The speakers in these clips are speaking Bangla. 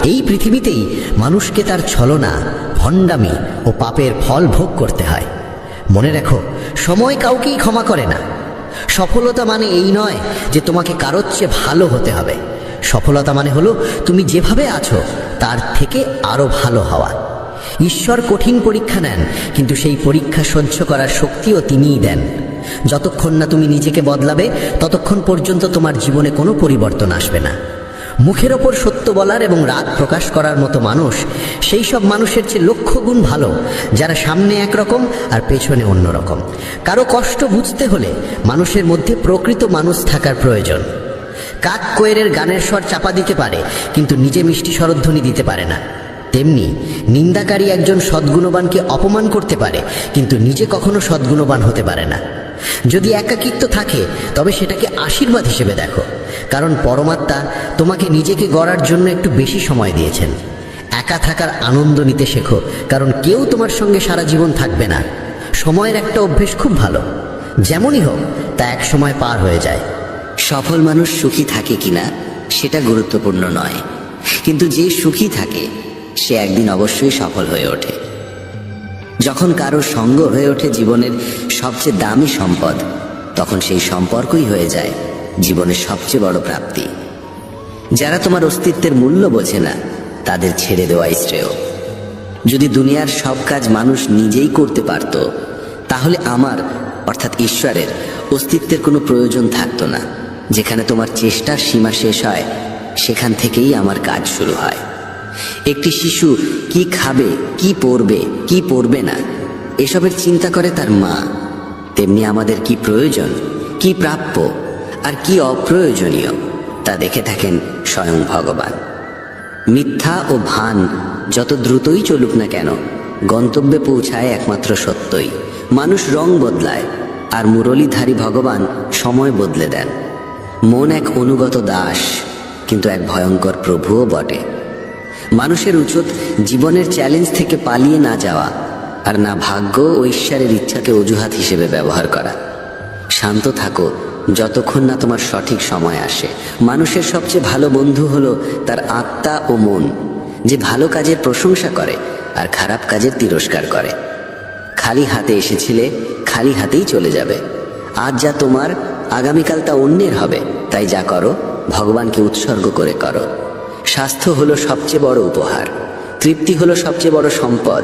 এই পৃথিবীতেই মানুষকে তার ছলনা, ভণ্ডামি ও পাপের ফল ভোগ করতে হয়। মনে রেখো, সময় কাউকেই ক্ষমা করে না। সফলতা মানে এই নয় যে তোমাকে কারোর চেয়ে ভালো হতে হবে। সফলতা মানে হলো তুমি যেভাবে আছো তার থেকে আরো ভালো হওয়া। ঈশ্বর কঠিন পরীক্ষা নেন, কিন্তু সেই পরীক্ষা সহ্য করার শক্তিও তিনিই দেন। যতক্ষণ না তুমি নিজেকে বদলাবে ততক্ষণ পর্যন্ত তোমার জীবনে কোনো পরিবর্তন আসবে না। মুখের ওপর সত্য বলার এবং রাগ প্রকাশ করার মতো মানুষ সেই সব মানুষের চেয়ে লক্ষ গুণ ভালো যারা সামনে একরকম আর পেছনে অন্যরকম। কারো কষ্ট বুঝতে হলে মানুষের মধ্যে প্রকৃত মানুষ থাকার প্রয়োজন। কাক কোয়েলের গানের স্বর চাপা দিতে পারে, কিন্তু নিজে মিষ্টি স্বরধ্বনি দিতে পারে না। তেমনি নিন্দাকারী একজন সদ্গুণবানকে অপমান করতে পারে, কিন্তু নিজে কখনো সদ্গুণবান হতে পারে না। যদি একাকিত্ব থাকে তবে সেটাকে আশীর্বাদ হিসেবে দেখো, কারণ পরমাত্মা তোমাকে নিজেকে গড়ার জন্য একটু বেশি সময় দিয়েছেন। একা থাকার আনন্দ নিতে শেখো, কারণ কেউ তোমার সঙ্গে সারা জীবন থাকবে না। সময়ের একটা অভ্যেস খুব ভালো, যেমনই হোক তা এক সময় পার হয়ে যায়। সফল মানুষ সুখী থাকে কিনা সেটা গুরুত্বপূর্ণ নয়, কিন্তু যে সুখী থাকে সে একদিন অবশ্যই সফল হয়ে ওঠে। যখন কারো সঙ্গ হয়ে ওঠে জীবনের সবচেয়ে দামি সম্পদ, তখন সেই সম্পর্কই হয়ে যায় জীবনের সবচেয়ে বড় প্রাপ্তি। যারা তোমার অস্তিত্বের মূল্য বোঝে না তাদের ছেড়ে দেওয়াই শ্রেয়। যদি দুনিয়ার সব কাজ মানুষ নিজেই করতে পারত, তাহলে আমার অর্থাৎ ঈশ্বরের অস্তিত্বের কোনো প্রয়োজন থাকতো না। যেখানে তোমার চেষ্টার সীমা শেষ হয়, সেখান থেকেই আমার কাজ শুরু হয়। একটি শিশু কি খাবে, কি পরবে, কি পরবে না, এসবের চিন্তা করে তার মা। তেমনি আমাদের কি প্রয়োজন, কি প্রাপ্য আর কি অপ্রয়োজনীয় তা দেখে থাকেন স্বয়ং ভগবান। মিথ্যা ও ভান যত দ্রুতই চলুক না কেন, গন্তব্যে পৌঁছায় একমাত্র সত্যই। মানুষ রং বদলায়, আর মুরলীধারী ভগবান সময় বদলে দেন। মন এক অনুগত দাস, কিন্তু এক ভয়ঙ্কর প্রভুও বটে। মানুষের উচিত জীবনের চ্যালেঞ্জ থেকে পালিয়ে না যাওয়া, আর না ভাগ্য ও ঈশ্বরের ইচ্ছাকে অজুহাত হিসেবে ব্যবহার করা। শান্ত থাকো যতক্ষণ না তোমার সঠিক সময় আসে। মানুষের সবচেয়ে ভালো বন্ধু হলো তার আত্মা ও মন, যে ভালো কাজের প্রশংসা করে আর খারাপ কাজের তিরস্কার করে। খালি হাতে এসেছিলে, খালি হাতেই চলে যাবে। আজ যা তোমার, আগামীকাল তা অন্যের হবে। তাই যা করো ভগবানকে উৎসর্গ করে করো। স্বাস্থ্য হলো সবচেয়ে বড় উপহার, তৃপ্তি হলো সবচেয়ে বড় সম্পদ,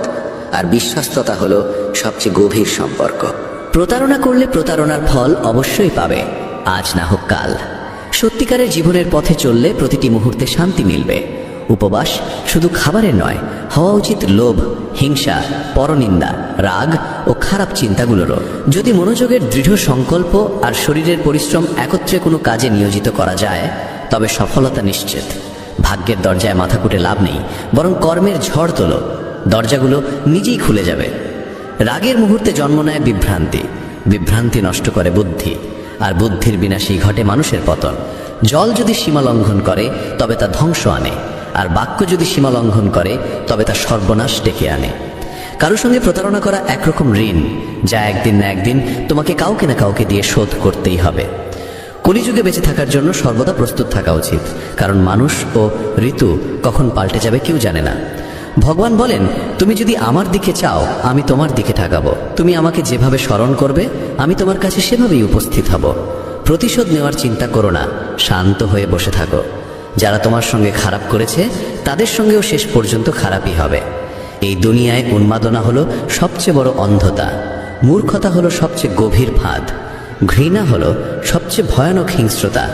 আর বিশ্বস্ততা হলো সবচেয়ে গভীর সম্পর্ক। প্রতারণা করলে প্রতারণার ফল অবশ্যই পাবে, আজ না হোক কাল। সত্যিকারের জীবনের পথে চললে প্রতিটি মুহূর্তে শান্তি মিলবে। উপবাস শুধু খাবারের নয়, হওয়া উচিত লোভ, হিংসা, পরনিন্দা, রাগ ও খারাপ চিন্তাগুলোরও। যদি মনোযোগের দৃঢ় সংকল্প আর শরীরের পরিশ্রম একত্রে কোনো কাজে নিয়োজিত করা যায়, তবে সফলতা নিশ্চিত। ভাগ্যের দরজায় মাথা কুটে লাভ নেই, বরং কর্মের ঝড় তোলো, দরজাগুলো নিজেই খুলে যাবে। রাগের মুহূর্তে জন্ম নেয় বিভ্রান্তি, বিভ্রান্তি নষ্ট করে বুদ্ধি, আর বুদ্ধির বিনাশেই ঘটে মানুষের পতন। জল যদি সীমা লঙ্ঘন করে তবে তা ধ্বংস আনে, আর বাক্য যদি সীমা লঙ্ঘন করে তবে তা সর্বনাশ ডেকে আনে। কারোর সঙ্গে প্রতারণা করা একরকম ঋণ, যা একদিন না একদিন তোমাকে কাউকে না কাউকে দিয়ে শোধ করতেই হবে। কলিযুগে বেঁচে থাকার জন্য সর্বদা প্রস্তুত থাকা উচিত, কারণ মানুষ ও ঋতু কখন পাল্টে যাবে কেউ জানে না। ভগবান বলেন, তুমি যদি আমার দিকে চাও আমি তোমার দিকে তাকাবো। তুমি আমাকে যেভাবে স্মরণ করবে আমি তোমার কাছে সেভাবেই উপস্থিত হব। প্রতিশোধ নেওয়ার চিন্তা করো না, শান্ত হয়ে বসে থাকো। যারা তোমার সঙ্গে খারাপ করেছে তাদের সঙ্গেও শেষ পর্যন্ত খারাপই হবে। এই দুনিয়ায় উন্মাদনা হলো সবচেয়ে বড় অন্ধতা, মূর্খতা হলো সবচেয়ে গভীর ফাঁদ, ঘৃণা হলো সবচেয়ে ভয়ানক হিংস্রতা,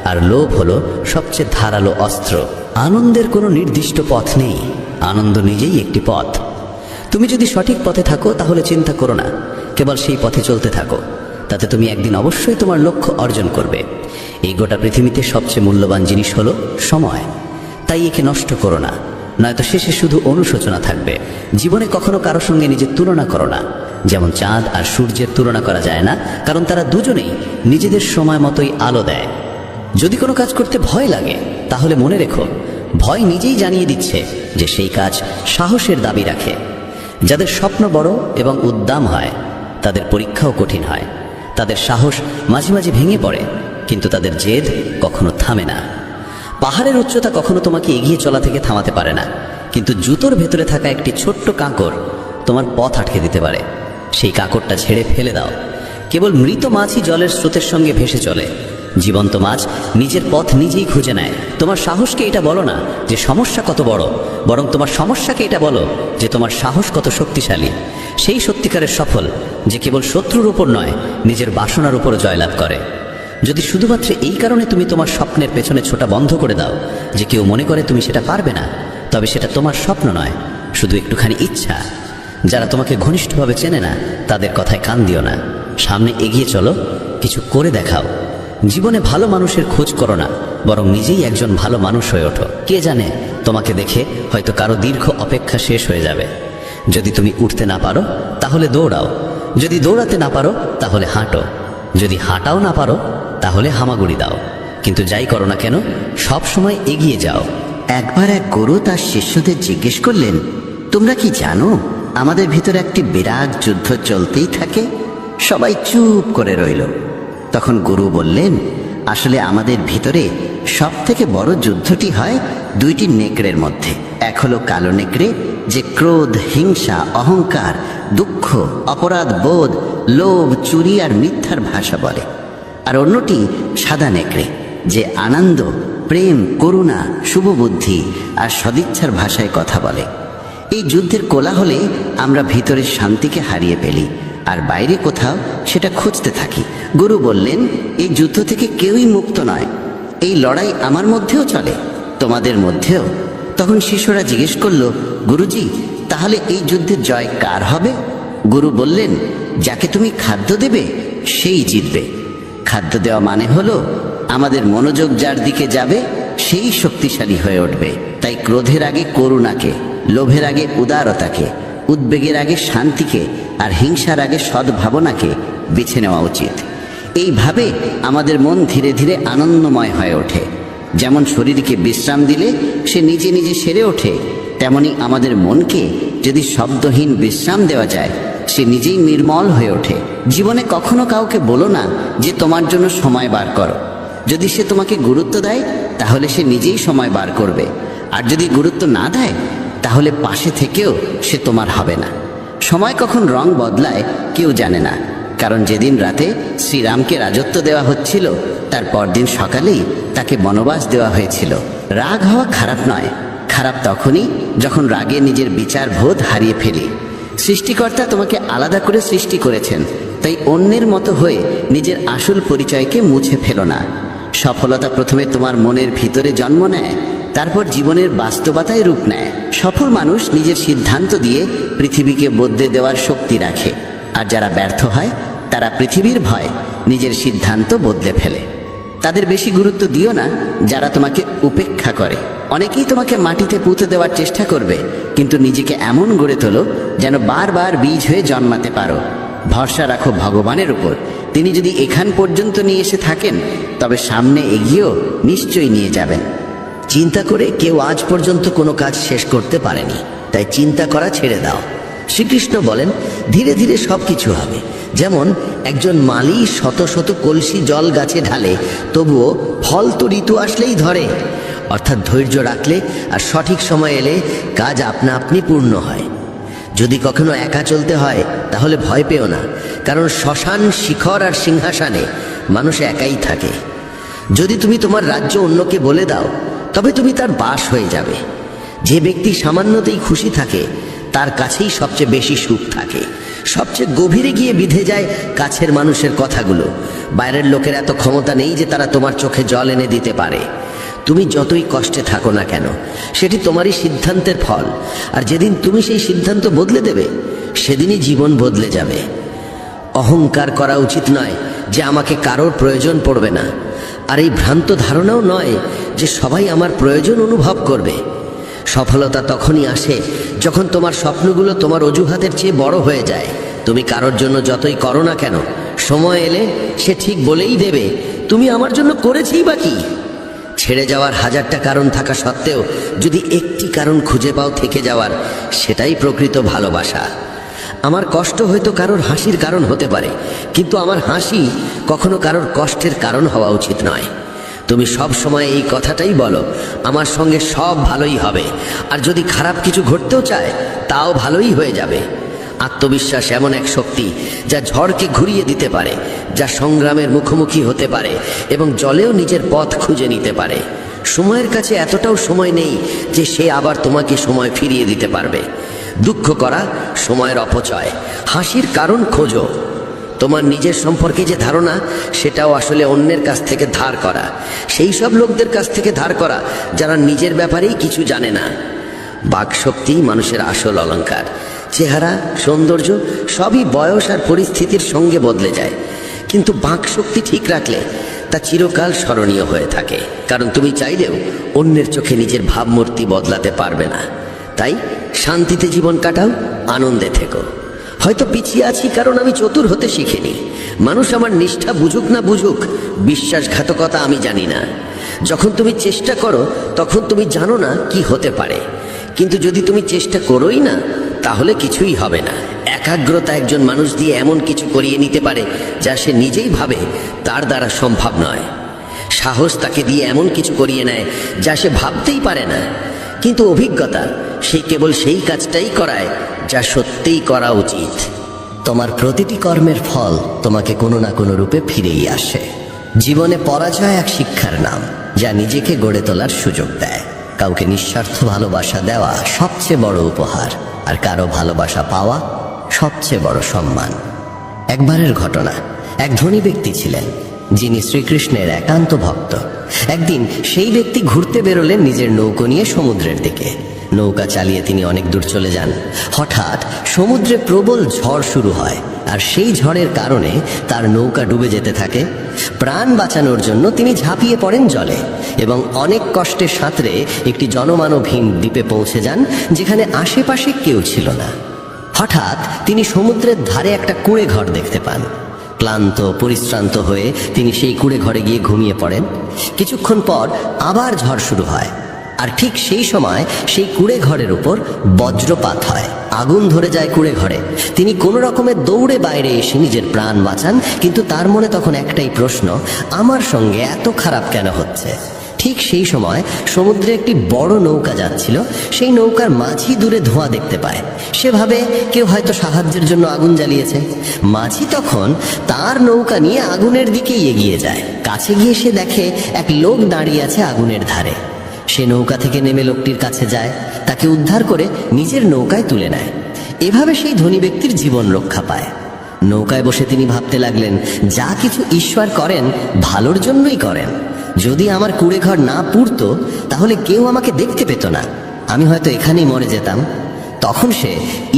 আর লোভ হলো সবচেয়ে ধারালো অস্ত্র। আনন্দের কোনো নির্দিষ্ট পথ নেই, আনন্দ নিজেই একটি পথ। তুমি যদি সঠিক পথে থাকো তাহলে চিন্তা করো না, কেবল সেই পথে চলতে থাকো। তাতে তুমি একদিন অবশ্যই তোমার লক্ষ্য অর্জন করবে। এই গোটা পৃথিবীতে সবচেয়ে মূল্যবান জিনিস হলো সময়, তাই একে নষ্ট করো না, নয়তো শেষে শুধু অনুশোচনা থাকবে। জীবনে কখনো কারো সঙ্গে নিজের তুলনা করো না। যেমন চাঁদ আর সূর্যের তুলনা করা যায় না, কারণ তারা দুজনেই নিজেদের সময় মতোই আলো দেয়। যদি কোনো কাজ করতে ভয় লাগে তাহলে মনে রেখো, ভয় নিজেই জানিয়ে দিচ্ছে যে সেই কাজ সাহসের দাবি রাখে। যাদের স্বপ্ন বড় এবং উদ্দাম হয় তাদের পরীক্ষাও কঠিন হয়। তাদের সাহস মাঝে মাঝে ভেঙে পড়ে, কিন্তু তাদের জেদ কখনো থামে না। পাহাড়ের উচ্চতা কখনো তোমাকে এগিয়ে চলা থেকে থামাতে পারে না, কিন্তু জুতোর ভেতরে থাকা একটি ছোট্ট কাঁকড় তোমার পথ আটকে দিতে পারে। সেই কাঁকড়টা ছেড়ে ফেলে দাও। কেবল মৃত মাছই জলের স্রোতের সঙ্গে ভেসে চলে, জীবন্ত মাছ নিজের পথ নিজেই খুঁজে নেয়। তোমার সাহসকে এটা বলো না যে সমস্যা কত বড়, বরং তোমার সমস্যাকে এটা বলো যে তোমার সাহস কত শক্তিশালী। সেই সত্যিকারের সফল যে কেবল শত্রুর উপর নয়, নিজের বাসনার উপর জয়লাভ করে। যদি শুধুমাত্র এই কারণে তুমি তোমার স্বপ্নের পেছনে ছোটা বন্ধ করে দাও যে কেউ মনে করে তুমি সেটা পারবে না, তবে সেটা তোমার স্বপ্ন নয়, শুধু একটুখানি ইচ্ছা। যারা তোমাকে ঘনিষ্ঠভাবে চেনে না তাদের কথায় কান দিও না, সামনে এগিয়ে চলো, কিছু করে দেখাও। জীবনে ভালো মানুষের খোঁজ করো না, বরং নিজেই একজন ভালো মানুষ হয়ে ওঠো। কে জানে, তোমাকে দেখে হয়তো কারো দীর্ঘ অপেক্ষা শেষ হয়ে যাবে। যদি তুমি উঠতে না পারো তাহলে দৌড়াও, যদি দৌড়াতে না পারো তাহলে হাঁটো, যদি হাঁটাও না পারো তাহলে হামাগুড়ি দাও, কিন্তু যাই করো না কেন সব সময় এগিয়ে যাও। একবার এক গুরু তার শিষ্যদের জিজ্ঞেস করলেন, তোমরা কি জানো আমাদের ভিতরে একটি বিরাট যুদ্ধ চলতেই থাকে? সবাই চুপ করে রইল। তখন গুরু বললেন, আসলে আমাদের ভিতরে সব থেকে বড় যুদ্ধটি হয় দুইটি নেকড়ের মধ্যে। এক হলো কালো নেকড়ে, যে ক্রোধ, হিংসা, অহংকার, দুঃখ, অপরাধ বোধ, লোভ, চুরি আর মিথ্যার ভাষা বলে। আর অন্যটি সাদা নেকড়ে, যে আনন্দ, প্রেম, করুণা, শুভবুদ্ধি আর সদিচ্ছার ভাষায় কথা বলে। এই যুদ্ধের কোলাহলে আমরা ভিতরের শান্তিকে হারিয়ে ফেলি, আর বাইরে কোথাও সেটা খুঁজতে থাকি। গুরু বললেন, এই যুদ্ধ থেকে কেউই মুক্ত নয়। এই লড়াই আমার মধ্যেও চলে, তোমাদের মধ্যেও। তখন শিষ্যরা জিজ্ঞেস করল, গুরুজি, তাহলে এই যুদ্ধের জয় কার হবে? গুরু বললেন, যাকে তুমি খাদ্য দেবে সেই জিতবে। খাদ্য দেওয়া মানে হলো আমাদের মনোযোগ যার দিকে যাবে সেই শক্তিশালী হয়ে উঠবে। তাই ক্রোধের আগে করুণাকে, লোভের আগে উদারতাকে, উদ্বেগের আগে শান্তিকে আর হিংসার আগে সদ্ভাবনাকে বেছে নেওয়া উচিত। এইভাবে আমাদের মন ধীরে ধীরে আনন্দময় হয়ে ওঠে। যেমন শরীরকে বিশ্রাম দিলে সে নিজে নিজে সেরে ওঠে, তেমনি আমাদের মনকে যদি শব্দহীন বিশ্রাম দেওয়া যায় সে নিজেই নির্মল হয়ে ওঠে। জীবনে কখনো কাউকে বলো না যে তোমার জন্য সময় বার করো। যদি সে তোমাকে গুরুত্ব দেয় তাহলে সে নিজেই সময় বার করবে, আর যদি গুরুত্ব না দেয় তাহলে পাশে থেকেও সে তোমার হবে না। সময় কখন রং বদলায় কেউ জানে না, কারণ যেদিন রাতে শ্রীরামকে রাজত্ব দেওয়া হচ্ছিল তার পরদিন সকালেই তাকে বনবাস দেওয়া হয়েছিল। রাগ হওয়া খারাপ নয়, খারাপ তখনই যখন রাগে নিজের বিচার বোধ হারিয়ে ফেলি। সৃষ্টিকর্তা তোমাকে আলাদা করে সৃষ্টি করেছেন, তাই অন্যের মতো হয়ে নিজের আসল পরিচয়কে মুছে ফেলো না। সফলতা প্রথমে তোমার মনের ভিতরে জন্ম নেয়, তারপর জীবনের বাস্তবতায় রূপ নেয়। সফল মানুষ নিজের সিদ্ধান্ত দিয়ে পৃথিবীকে বদলে দেওয়ার শক্তি রাখে, আর যারা ব্যর্থ হয় তারা পৃথিবীর ভয় নিজের সিদ্ধান্ত বদলে ফেলে। তাদের বেশি গুরুত্ব দিও না যারা তোমাকে উপেক্ষা করে। অনেকেই তোমাকে মাটিতে পুঁতে দেওয়ার চেষ্টা করবে, কিন্তু নিজেকে এমন গড়ে তোলো যেন বারবার বীজ হয়ে জন্মাতে পারো। ভরসা রাখো ভগবানের উপর, তিনি যদি এখান পর্যন্ত নিয়ে এসে থাকেন তবে সামনে এগিয়েও নিশ্চয়ই নিয়ে যাবেন। চিন্তা করে কেউ আজ পর্যন্ত কোনো কাজ শেষ করতে পারেনি, তাই চিন্তা করা ছেড়ে দাও। শ্রীকৃষ্ণ বলেন, ধীরে ধীরে সব কিছু হবে। যেমন একজন মালি শত শত কলসি জল গাছে ঢালে, তবুও ফল তো ঋতু আসলেই ধরে। অর্থাৎ ধৈর্য রাখলে আর সঠিক সময় এলে কাজ আপনা আপনি পূর্ণ হয়। যদি কখনো একা চলতে হয় তাহলে ভয় পেও না, কারণ শ্মশান, শিখর আর সিংহাসনে মানুষ একাই থাকে। যদি তুমি তোমার রাজ্য অন্যকে বলে দাও তবে তুমি তার বাস হয়ে যাবে। যে ব্যক্তি সামান্যতেই খুশি থাকে তার কাছেই সবচেয়ে বেশি সুখ থাকে। সবচেয়ে গভীরে গিয়ে বিঁধে যায় কাছের মানুষের কথাগুলো। বাইরের লোকের এত ক্ষমতা নেই যে তারা তোমার চোখে জল এনে দিতে পারে। তুমি যতই কষ্টে থাকো না কেন, সেটি তোমারই সিদ্ধান্তের ফল। আর যেদিন তুমি সেই সিদ্ধান্ত বদলে দেবে সেদিনই জীবন বদলে যাবে। অহংকার করা উচিত নয় যে আমাকে কারোর প্রয়োজন পড়বে না, আর এই ভ্রান্ত ধারণাও নয় যে সবাই আমার প্রয়োজন অনুভব করবে। সফলতা তখনই আসে যখন তোমার স্বপ্নগুলো তোমার অজুহাতের চেয়ে বড় হয়ে যায়। তুমি কারোর জন্য যতই করো না কেন, সময় এলে সে ঠিক বলেই দেবে, তুমি আমার জন্য করেছিই বা কি। ছেড়ে যাওয়ার হাজারটা কারণ থাকা সত্ত্বেও যদি একটি কারণ খুঁজে পাও থেকে যাওয়ার, সেটাই প্রকৃত ভালোবাসা। আমার কষ্ট হয়তো কারোর হাসির কারণ হতে পারে, কিন্তু আমার হাসি কখনো কারোর কষ্টের কারণ হওয়া উচিত নয়। তুমি সব সময় এই কথাটাই বলো, আমার সঙ্গে সব ভালোই হবে, আর যদি খারাপ কিছু ঘটতেও চায় তাও ভালোই হয়ে যাবে। আত্মবিশ্বাস এমন এক শক্তি যা ঝড়কে ঘুরিয়ে দিতে পারে, যা সংগ্রামের মুখোমুখি হতে পারে এবং জলেও নিজের পথ খুঁজে নিতে পারে। সময়ের কাছে এতটাও সময় নেই যে সে আবার তোমাকে সময় ফিরিয়ে দিতে পারবে। দুঃখ করা সময়ের অপচয়, হাসির কারণ খোঁজো। তোমার নিজের সম্পর্কে যে ধারণা, সেটাও আসলে অন্যের কাছ থেকে ধার করা, সেই সব লোকদের কাছ থেকে ধার করা যারা নিজের ব্যাপারেই কিছু জানে না। বাকশক্তি মানুষের আসল অলংকার। চেহারা, সৌন্দর্য সবই বয়স আর পরিস্থিতির সঙ্গে বদলে যায়, কিন্তু বাকশক্তি ঠিক রাখলে তা চিরকাল স্মরণীয় হয়ে থাকে। কারণ তুমি চাইলেও অন্যের চোখে নিজের ভাবমূর্তি বদলাতে পারবে না। তাই শান্তিতে জীবন কাটাও, আনন্দে থেকো। হয়তো পিছিয়ে আছি কারণ আমি চতুর হতে শিখিনি। মানুষ আমার নিষ্ঠা বুঝুক না বুঝুক, বিশ্বাসঘাতকতা আমি জানি না। যখন তুমি চেষ্টা করো তখন তুমি জানো না কি হতে পারে, কিন্তু যদি তুমি চেষ্টা করোই না তাহলে কিছুই হবে না। একাগ্রতা একজন মানুষ দিয়ে এমন কিছু করিয়ে নিতে পারে যা সে নিজেই ভাবে তার দ্বারা সম্ভব নয়। সাহস তাকে দিয়ে এমন কিছু করিয়ে নেয় যা সে ভাবতেই পারে না। কিন্তু অভিজ্ঞতা সেই কেবল সেই কাজটাই করায় যা সত্যিই করা উচিত। তোমার প্রতিটি কর্মের ফল তোমাকে কোনো না কোনো রূপে ফিরেই আসে। জীবনে পরাজয় এক শিক্ষার নাম, যা নিজেকে গড়ে তোলার সুযোগ দেয়। কাউকে নিঃস্বার্থ ভালোবাসা দেওয়া সবচেয়ে বড় উপহার, আর কারো ভালোবাসা পাওয়া সবচেয়ে বড় সম্মান। একবারের ঘটনা, এক ধনী ব্যক্তি ছিলেন যিনি শ্রীকৃষ্ণের একান্ত ভক্ত। একদিন সেই ব্যক্তি ঘুরতে বেরোলেন নিজের নৌকো নিয়ে সমুদ্রের দিকে। নৌকা চালিয়ে তিনি অনেক দূর চলে যান। হঠাৎ সমুদ্রে প্রবল ঝড় শুরু হয়, আর সেই ঝড়ের কারণে তার নৌকা ডুবে যেতে থাকে। প্রাণ বাঁচানোর জন্য তিনি ঝাঁপিয়ে পড়েন জলে এবং অনেক কষ্টে সাঁতরে একটি জনমানবহীন দ্বীপে পৌঁছে যান, যেখানে আশেপাশে কেউ ছিল না। হঠাৎ তিনি সমুদ্রের ধারে একটা কুঁড়ে ঘর দেখতে পান। ক্লান্ত পরিশ্রান্ত হয়ে তিনি সেই কুঁড়ে ঘরে গিয়ে ঘুমিয়ে পড়েন। কিছুক্ষণ পর আবার ঝড় শুরু হয়, আর ঠিক সেই সময় সেই কুঁড়ে ঘরের উপর বজ্রপাত হয়। আগুন ধরে যায় কুঁড়ে ঘরে। তিনি কোনো রকমে দৌড়ে বাইরে এসে নিজের প্রাণ বাঁচান, কিন্তু তার মনে তখন একটাই প্রশ্ন, আমার সঙ্গে এত খারাপ কেন হচ্ছে? ঠিক সেই সময় সমুদ্রে একটি বড় নৌকা যাচ্ছিল। সেই নৌকার মাঝি দূরে ধোঁয়া দেখতে পায়। সে ভাবে কেউ হয়তো সাহায্যের জন্য আগুন জ্বালিয়েছে। মাঝি তখন তার নৌকা নিয়ে আগুনের দিকেই এগিয়ে যায়। কাছে গিয়ে সে দেখে এক লোক দাঁড়িয়ে আছে আগুনের ধারে। সে নৌকা থেকে নেমে লোকটির কাছে যায়, তাকে উদ্ধার করে নিজের নৌকায় তুলে নেয়। এভাবে সেই ধনী ব্যক্তির জীবন রক্ষা পায়। নৌকায় বসে তিনি ভাবতে লাগলেন, যা কিছু ঈশ্বর করেন ভালোর জন্যই করেন। যদি আমার কুঁড়ে ঘর না পুড়তো তাহলে কেউ আমাকে দেখতে পেত না, আমি হয়তো এখানেই মরে যেতাম। তখন সে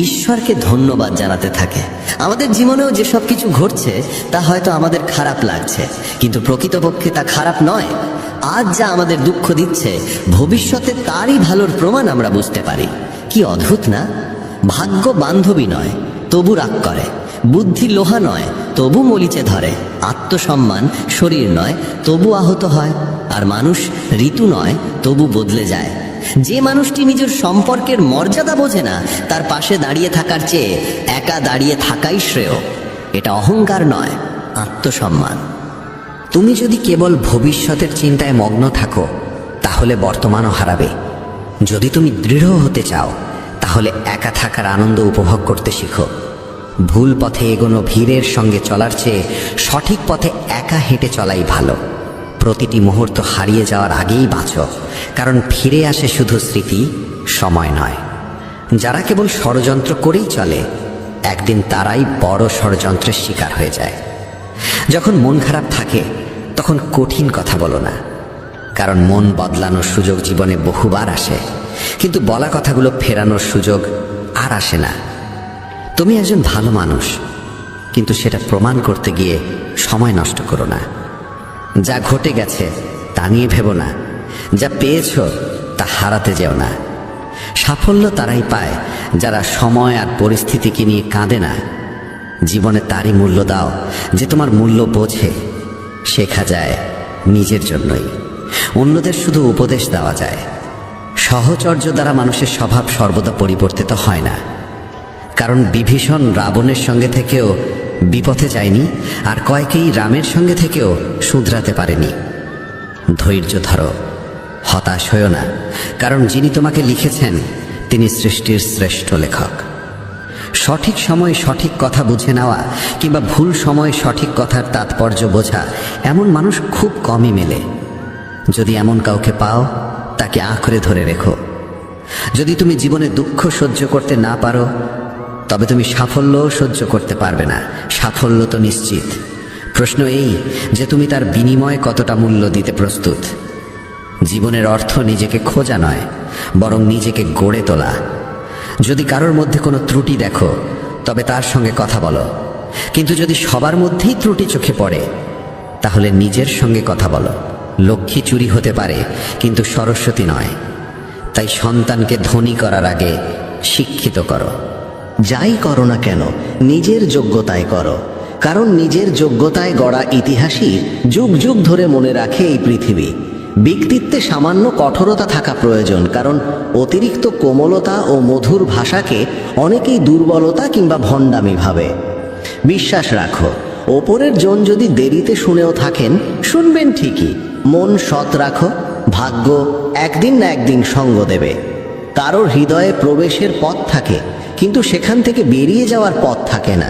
ঈশ্বরকে ধন্যবাদ জানাতে থাকে। আমাদের জীবনেও যেসব কিছু ঘটছে তা হয়তো আমাদের খারাপ লাগছে, কিন্তু প্রকৃতপক্ষে তা খারাপ নয়। আজ যা আমাদের দুঃখ দিচ্ছে, ভবিষ্যতে তারই ভালোর প্রমাণ আমরা বুঝতে পারি। কি অদ্ভুত না? ভাগ্য বান্ধবী নয়, তবু রাগ করে। বুদ্ধি লোহা নয়, তবু মরিচে ধরে। আত্মসম্মান শরীর নয়, তবু আহত হয়। আর মানুষ ঋতু নয়, তবু বদলে যায়। যে মানুষটি নিজের সম্পর্কের মর্যাদা বোঝে না, তার পাশে দাঁড়িয়ে থাকার চেয়ে একা দাঁড়িয়ে থাকাই শ্রেয়। এটা অহংকার নয়, আত্মসম্মান। তুমি যদি কেবল ভবিষ্যতের চিন্তায় মগ্ন থাকো তাহলে বর্তমানও হারাবে। যদি তুমি দৃঢ় হতে চাও তাহলে একা থাকার আনন্দ উপভোগ করতে শিখো। ভুল পথে এগোনো ভিড়ের সঙ্গে চলার চেয়ে সঠিক পথে একা হেঁটে চলাই ভালো। প্রতিটি মুহূর্ত হারিয়ে যাওয়ার আগেই বাঁচো, কারণ ফিরে আসে শুধু স্মৃতি, সময় নয়। যারা কেবল ষড়যন্ত্র করেই চলে, একদিন তারাই বড় ষড়যন্ত্রের শিকার হয়ে যায়। যখন মন খারাপ থাকে তখন কঠিন কথা বলো না, কারণ মন বদলানোর সুযোগ জীবনে বহুবার আসে, কিন্তু বলা কথাগুলো ফেরানোর সুযোগ আর আসে না। তুমি একজন ভালো মানুষ, কিন্তু সেটা প্রমাণ করতে গিয়ে সময় নষ্ট করো না। যা ঘটে গেছে তা নিয়ে ভেবো না, যা পেয়েছো তা হারাতে যেও না। সাফল্য তারাই পায় যারা সময় আর পরিস্থিতিকে নিয়ে কাঁদে না। জীবনে তারই মূল্য দাও যে তোমার মূল্য বোঝে। শেখা যায় নিজের জন্যই, অন্যদের শুধু উপদেশ দেওয়া যায়। সহচর্য দ্বারা মানুষের স্বভাব সর্বদা পরিবর্তিত হয় না, কারণ বিভীষণ রাবণের সঙ্গে থেকেও বিপথে যায়নি, আর কয়েকেই রামের সঙ্গে থেকেও শুধরাতে পারেনি। ধৈর্য ধরো, হতাশ হয়ো না, কারণ যিনি তোমাকে লিখেছেন তিনি সৃষ্টির শ্রেষ্ঠ লেখক। সঠিক সময়ে সঠিক কথা বুঝে নেওয়া কিংবা ভুল সময়ে সঠিক কথার তাৎপর্য বোঝা এমন মানুষ খুব কমই মেলে। যদি এমন কাউকে পাও তাকে আঁকড়ে ধরে রেখো। যদি তুমি জীবনে দুঃখ সহ্য করতে না পারো তবে তুমি সাফল্যও সহ্য করতে পারবে না। সাফল্য তো নিশ্চিত, প্রশ্ন এই যে তুমি তার বিনিময়ে কতটা মূল্য দিতে প্রস্তুত। জীবনের অর্থ নিজেকে খোঁজা নয়, বরং নিজেকে গড়ে তোলা। যদি কারোর মধ্যে কোনো ত্রুটি দেখো তবে তার সঙ্গে কথা বলো, কিন্তু যদি সবার মধ্যেই ত্রুটি চোখে পড়ে তাহলে নিজের সঙ্গে কথা বলো। লক্ষ্মী চুরি হতে পারে কিন্তু সরস্বতী নয়। তাই সন্তানকে ধনী করার আগে শিক্ষিত করো। যাই করো না কেন নিজের যোগ্যতায় করো, কারণ নিজের যোগ্যতায় গড়া ইতিহাসই যুগ যুগ ধরে মনে রাখে এই পৃথিবী। ব্যক্তিত্বে সামান্য কঠোরতা থাকা প্রয়োজন, কারণ অতিরিক্ত কোমলতা ও মধুর ভাষাকে অনেকেই দুর্বলতা কিংবা ভণ্ডামি ভাবে। বিশ্বাস রাখো, ওপরের জন যদি দেরিতে শুনেও থাকেন, শুনবেন ঠিকই। মন সৎ রাখো, ভাগ্য একদিন না একদিন সঙ্গ দেবে। কারোর হৃদয়ে প্রবেশের পথ থাকে, কিন্তু সেখান থেকে বেরিয়ে যাওয়ার পথ থাকে না।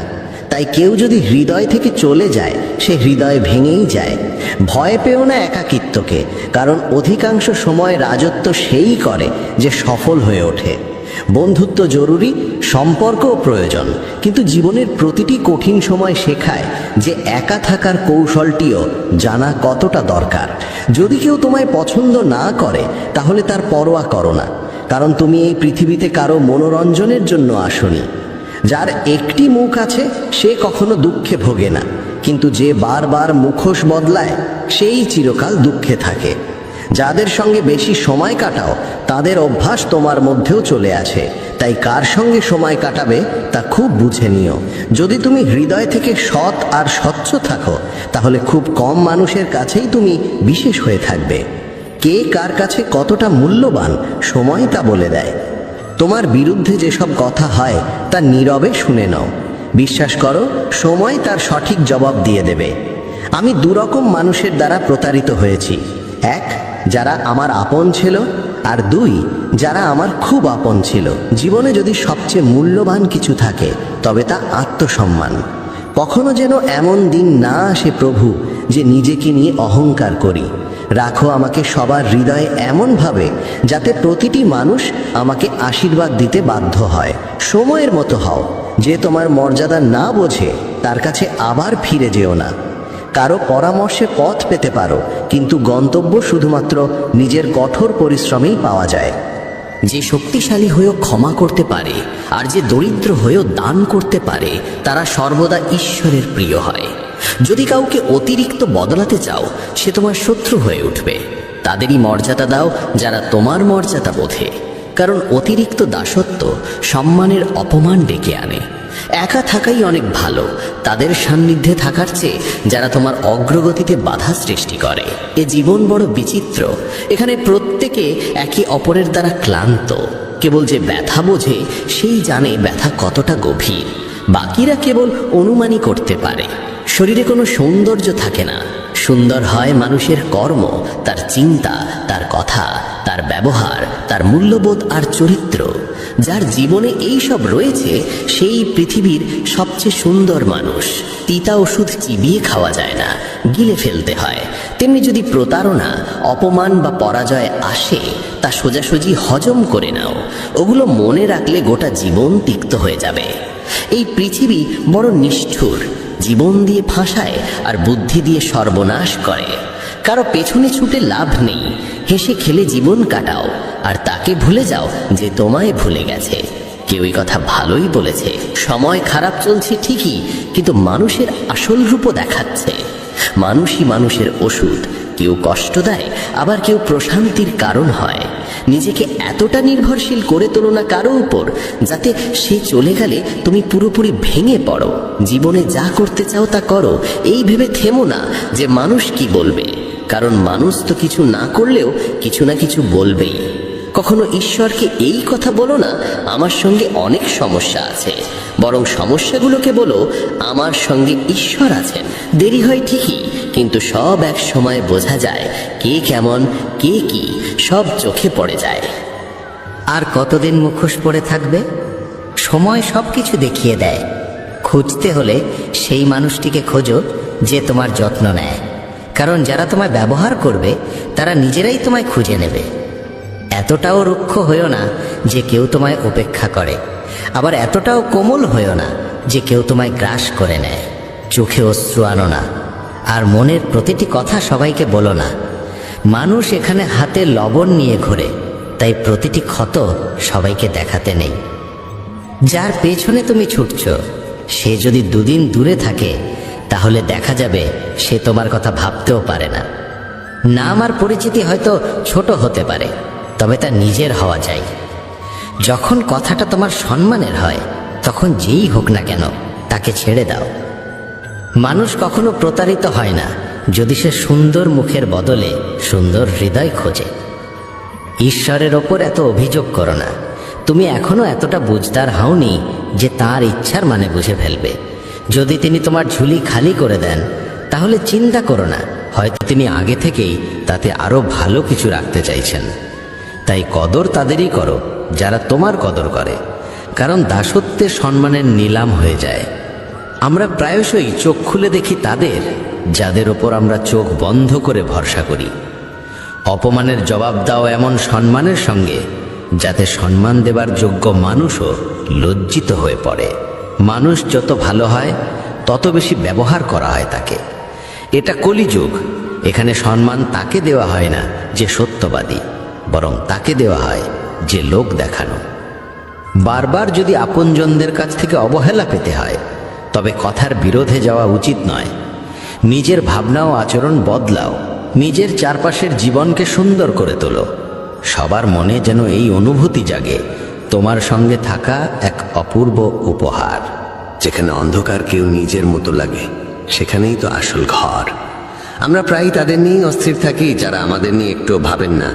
তাই কেউ যদি হৃদয় থেকে চলে যায়, সে হৃদয় ভেঙেই যায়। ভয় পেও না একাকিত্বকে, কারণ অধিকাংশ সময় রাজত্ব সেই করে যে সফল হয়ে ওঠে। বন্ধুত্ব জরুরি, সম্পর্কও প্রয়োজন, কিন্তু জীবনের প্রতিটি কঠিন সময় শেখায় যে একা থাকার কৌশলটিও জানা কতটা দরকার। যদি কেউ তোমায় পছন্দ না করে তাহলে তার পরোয়া করো না, কারণ তুমি এই পৃথিবীতে কারো মনোরঞ্জনের জন্য আসোনি। যার একটি মুখ আছে সে কখনো দুঃখে ভোগে না, কিন্তু যে বারবার মুখোশ বদলায় সেই চিরকাল দুঃখে থাকে। যাদের সঙ্গে বেশি সময় কাটাও তাদের অভ্যাস তোমার মধ্যেও চলে আসে। তাই কার সঙ্গে সময় কাটাবে তা খুব বুঝে নিও। যদি তুমি হৃদয় থেকে সৎ আর স্বচ্ছ থাকো তাহলে খুব কম মানুষের কাছেই তুমি বিশেষ হয়ে থাকবে। কে কার কাছে কতটা মূল্যবান সময় তা বলে দেয়। তোমার বিরুদ্ধে যেসব কথা হয় তা নীরবে শুনে নাও। বিশ্বাস করো, সময় তার সঠিক জবাব দিয়ে দেবে। আমি দুরকম মানুষের দ্বারা প্রতারিত হয়েছি। এক, যারা আমার আপন ছিল, আর দুই, যারা আমার খুব আপন ছিল। জীবনে যদি সবচেয়ে মূল্যবান কিছু থাকে তবে তা আত্মসম্মান। কখনো যেন এমন দিন না আসে প্রভু যে নিজেকে নিয়ে অহংকার করি। রাখো আমাকে সবার হৃদয়ে এমনভাবে যাতে প্রতিটি মানুষ আমাকে আশীর্বাদ দিতে বাধ্য হয়। সময়ের মতো হও, যে তোমার মর্যাদা না বোঝে তার কাছে আবার ফিরে যেও না। কারো পরামর্শে পথ পেতে পারো, কিন্তু গন্তব্য শুধুমাত্র নিজের কঠোর পরিশ্রমেই পাওয়া যায়। যে শক্তিশালী হয়েও ক্ষমা করতে পারে আর যে দরিদ্র হয়েও দান করতে পারে তারা সর্বদা ঈশ্বরের প্রিয় হয়। যদি কাউকে অতিরিক্ত বদলাতে চাও সে তোমার শত্রু হয়ে উঠবে। তাদেরই মর্যাদা দাও যারা তোমার মর্যাদা বোঝে, কারণ অতিরিক্ত দাসত্ব সম্মানের অপমান ডেকে আনে। একা থাকাই অনেক ভালো তাদের সান্নিধ্যে থাকার চেয়ে যারা তোমার অগ্রগতিতে বাধা সৃষ্টি করে। এ জীবন বড় বিচিত্র, এখানে প্রত্যেকে একে অপরের দ্বারা ক্লান্ত। কেবল যে ব্যথা বোঝে সেই জানে ব্যথা কতটা গভীর, বাকিরা কেবল অনুমানই করতে পারে। শরীরে কোনো সৌন্দর্য থাকে না, সুন্দর হয় মানুষের কর্ম, তার চিন্তা, তার কথা, তার ব্যবহার, তার মূল্যবোধ আর চরিত্র। যার জীবনে এই সব রয়েছে সেই পৃথিবীর সবচেয়ে সুন্দর মানুষ। তিতা ওষুধ চিবিয়ে খাওয়া যায় না, গিলে ফেলতে হয়। তেমনি যদি প্রতারণা, অপমান বা পরাজয় আসে তা সোজাসুজি হজম করে নাও। ওগুলো মনে রাখলে গোটা জীবন তিক্ত হয়ে যাবে। এই পৃথিবী বড় নিষ্ঠুর, জীবন দিয়ে ফাঁসায় আর বুদ্ধি দিয়ে সর্বনাশ করে। কারো পেছনে ছুটে লাভ নেই, হেসে খেলে জীবন কাটাও আর তাকে ভুলে যাও যে তোমায় ভুলে গেছে। কেউ এই কথা ভালোই বলেছে, সময় খারাপ চলছে ঠিকই, কিন্তু মানুষের আসল রূপও দেখাচ্ছে। মানুষই মানুষের ওষুধ, কেউ কষ্ট দেয় আবার কেউ প্রশান্তির কারণ হয়। নিজেকে এতটা নির্ভরশীল করে তোলো না কারো উপর যাতে সে চলে গেলে তুমি পুরোপুরি ভেঙে পড়ো। জীবনে যা করতে চাও তা করো, এই ভেবে থেমো না যে মানুষ কি বলবে, কারণ মানুষ তো কিছু না করলেও কিছু না কিছু বলবেই। কখনো ঈশ্বরকে এই কথা বলো না, আমার সঙ্গে অনেক সমস্যা আছে, বরং সমস্যাগুলোকে বলো আমার সঙ্গে ঈশ্বর আছেন। দেরি হয় ঠিকই, কিন্তু সব এক সময় বোঝা যায় কে কেমন, কে কি, সব চোখে পড়ে যায়। আর কতদিন মুখোশ পরে থাকবে? সময় সবকিছু দেখিয়ে দেয়। খুঁজতে হলে সেই মানুষটিকে খোঁজো যে তোমার যত্ন নেয়, কারণ যারা তোমায় ব্যবহার করবে তারা নিজেরাই তোমায় খুঁজে নেবে। এতটাও রুক্ষ হইও না যে কেউ তোমায় উপেক্ষা করে, আবার এতটাও কোমল হইও না যে কেউ তোমায় গ্রাস করে নেয়। চোখে অশ্রু আনো না, আর মনের প্রতিটি কথা সবাইকে বলো না। মানুষ এখানে হাতে লবণ নিয়ে ঘোরে, তাই প্রতিটি ক্ষত সবাইকে দেখাতে নেই। যার পেছনে তুমি ছুটছ সে যদি দুদিন দূরে থাকে তাহলে দেখা যাবে সে তোমার কথা ভাবতেও পারে না। নাম আর পরিচিতি হয়তো ছোট হতে পারে, তবে তা নিজের হওয়া চাই। যখন কথাটা তোমার সম্মানের হয় তখন যেই হোক না কেন তাকে ছেড়ে দাও। মানুষ কখনো প্রতারিত হয় না যদি সে সুন্দর মুখের বদলে সুন্দর হৃদয় খোঁজে। ঈশ্বরের ওপর এত অভিযোগ করো না। তুমি এখনো এতটা বুঝদার হওনি যে তার ইচ্ছার মানে বুঝে ফেলবে। যদি তিনি তোমার ঝুলি খালি করে দেন তাহলে চিন্তা করো না, হয়তো তিনি আগে থেকেই তাতে আরো ভালো কিছু রাখতে চাইছেন। তাই কদর তাদেরই করো যারা তোমার কদর করে, কারণ দাসত্বে সম্মানের নিলাম হয়ে যায়। আমরা প্রায়শই চোখ খুলে দেখি তাদের যাদের ওপর আমরা চোখ বন্ধ করে ভরসা করি। অপমানের জবাব দাও এমন সম্মানের সঙ্গে যাতে সম্মান দেবার যোগ্য মানুষও লজ্জিত হয়ে পড়ে। মানুষ যত ভালো হয় তত বেশি ব্যবহার করা হয় তাকে। এটা কলিযুগ। এখানে সম্মান তাকে দেওয়া হয় না যে সত্যবাদী, বরং তাকে দেওয়া হয় যে লোক দেখানো। বারবার যদি আপনজনদের কাছ থেকে অবহেলা পেতে হয় তবে কথার বিরোধে যাওয়া উচিত নয়। নিজের ভাবনা ও আচরণ বদলাও, নিজের চারপাশের জীবনকে সুন্দর করে তোলো। সবার মনে যেন এই অনুভূতি জাগে তোমার সঙ্গে থাকা এক অপূর্ব উপহার। যেখানে অন্ধকার কেউ নিজের মতো লাগে সেখানেই তো আসল ঘর। আমরা প্রায়ই তাদের নিয়েই অস্থির থাকি যারা আমাদের নিয়ে একটু ভাবেন না।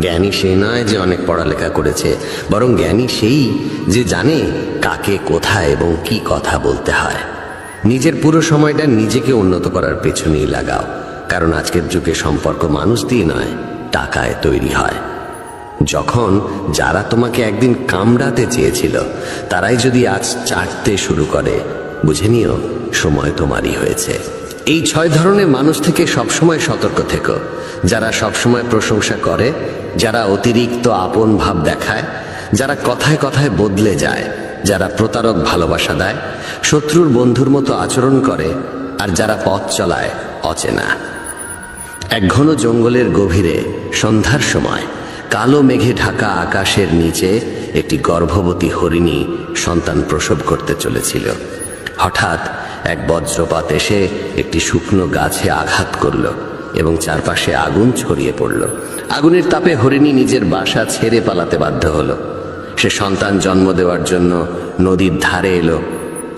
জ্ঞানী সেই নয় যে অনেক পড়ালেখা করেছে, বরং জ্ঞানী সেই যে জানে কাকে কোথায় এবং কি কথা বলতে হয়। নিজের পুরো সময়টা নিজেকে উন্নত করার পেছনেই লাগাও, কারণ আজকের যুগে সম্পর্ক মানুষ দিয়ে নয়, টাকায় তৈরি হয়। যখন যারা তোমাকে একদিন কামড়াতে চেয়েছিল তারাই যদি আজ চাটতে শুরু করে, বুঝে নিও সময় তোমারই হয়েছে। এই 6 ধরনের মানুষ থেকে সবসময় সতর্ক থেকো। যারা সবসময় প্রশংসা করে, যারা অতিরিক্ত আপন ভাব দেখায়, যারা কথায় কথায় বদলে যায়, যারা প্রতারক ভালোবাসা দেয়, শত্রুর বন্ধুর মতো আচরণ করে, আর যারা পথ চলায় অচেনা। এক ঘন জঙ্গলের গভীরে সন্ধ্যার সময় কালো মেঘে ঢাকা আকাশের নিচে একটি গর্ভবতী হরিণী সন্তান প্রসব করতে চলেছিল। হঠাৎ এক বজ্রপাত এসে একটি শুকনো গাছে আঘাত করল এবং চারপাশে আগুন ছড়িয়ে পড়ল। আগুনের তাপে হরিণী নিজের বাসা ছেড়ে পালাতে বাধ্য হলো। সে সন্তান জন্ম দেওয়ার জন্য নদীর ধারে এলো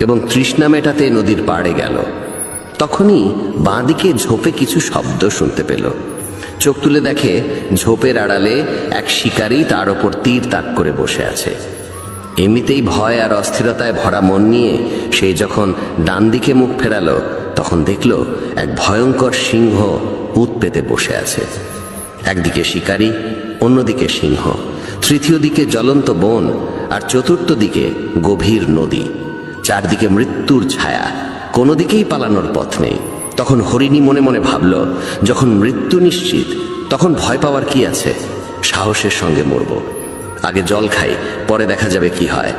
এবং তৃষ্ণা মেটাতে নদীর পাড়ে গেল। তখনই বাঁদিকে ঝোপে কিছু শব্দ শুনতে পেল। চোখ তুলে দেখে ঝোপের আড়ালে এক শিকারী তার ওপর তীর তাক করে বসে আছে। এমনিতেই ভয় আর অস্থিরতায় ভরা মন নিয়ে সে যখন ডান দিকে মুখ ফেরালো তখন দেখল এক ভয়ঙ্কর সিংহ উত পেতে বসে আছে। একদিকে শিকারী, অন্যদিকে সিংহ, তৃতীয় দিকে জ্বলন্ত বন, আর চতুর্থ দিকে গভীর নদী। চারদিকে মৃত্যুর ছায়া, কোনো দিকেই পালানোর পথ নেই। তখন হরিণী মনে মনে ভাবল, যখন মৃত্যু নিশ্চিত তখন ভয় পাওয়ার কি আছে? সাহসের সঙ্গে মরব। আগে জল খাই, পরে দেখা যাবে কি হয়।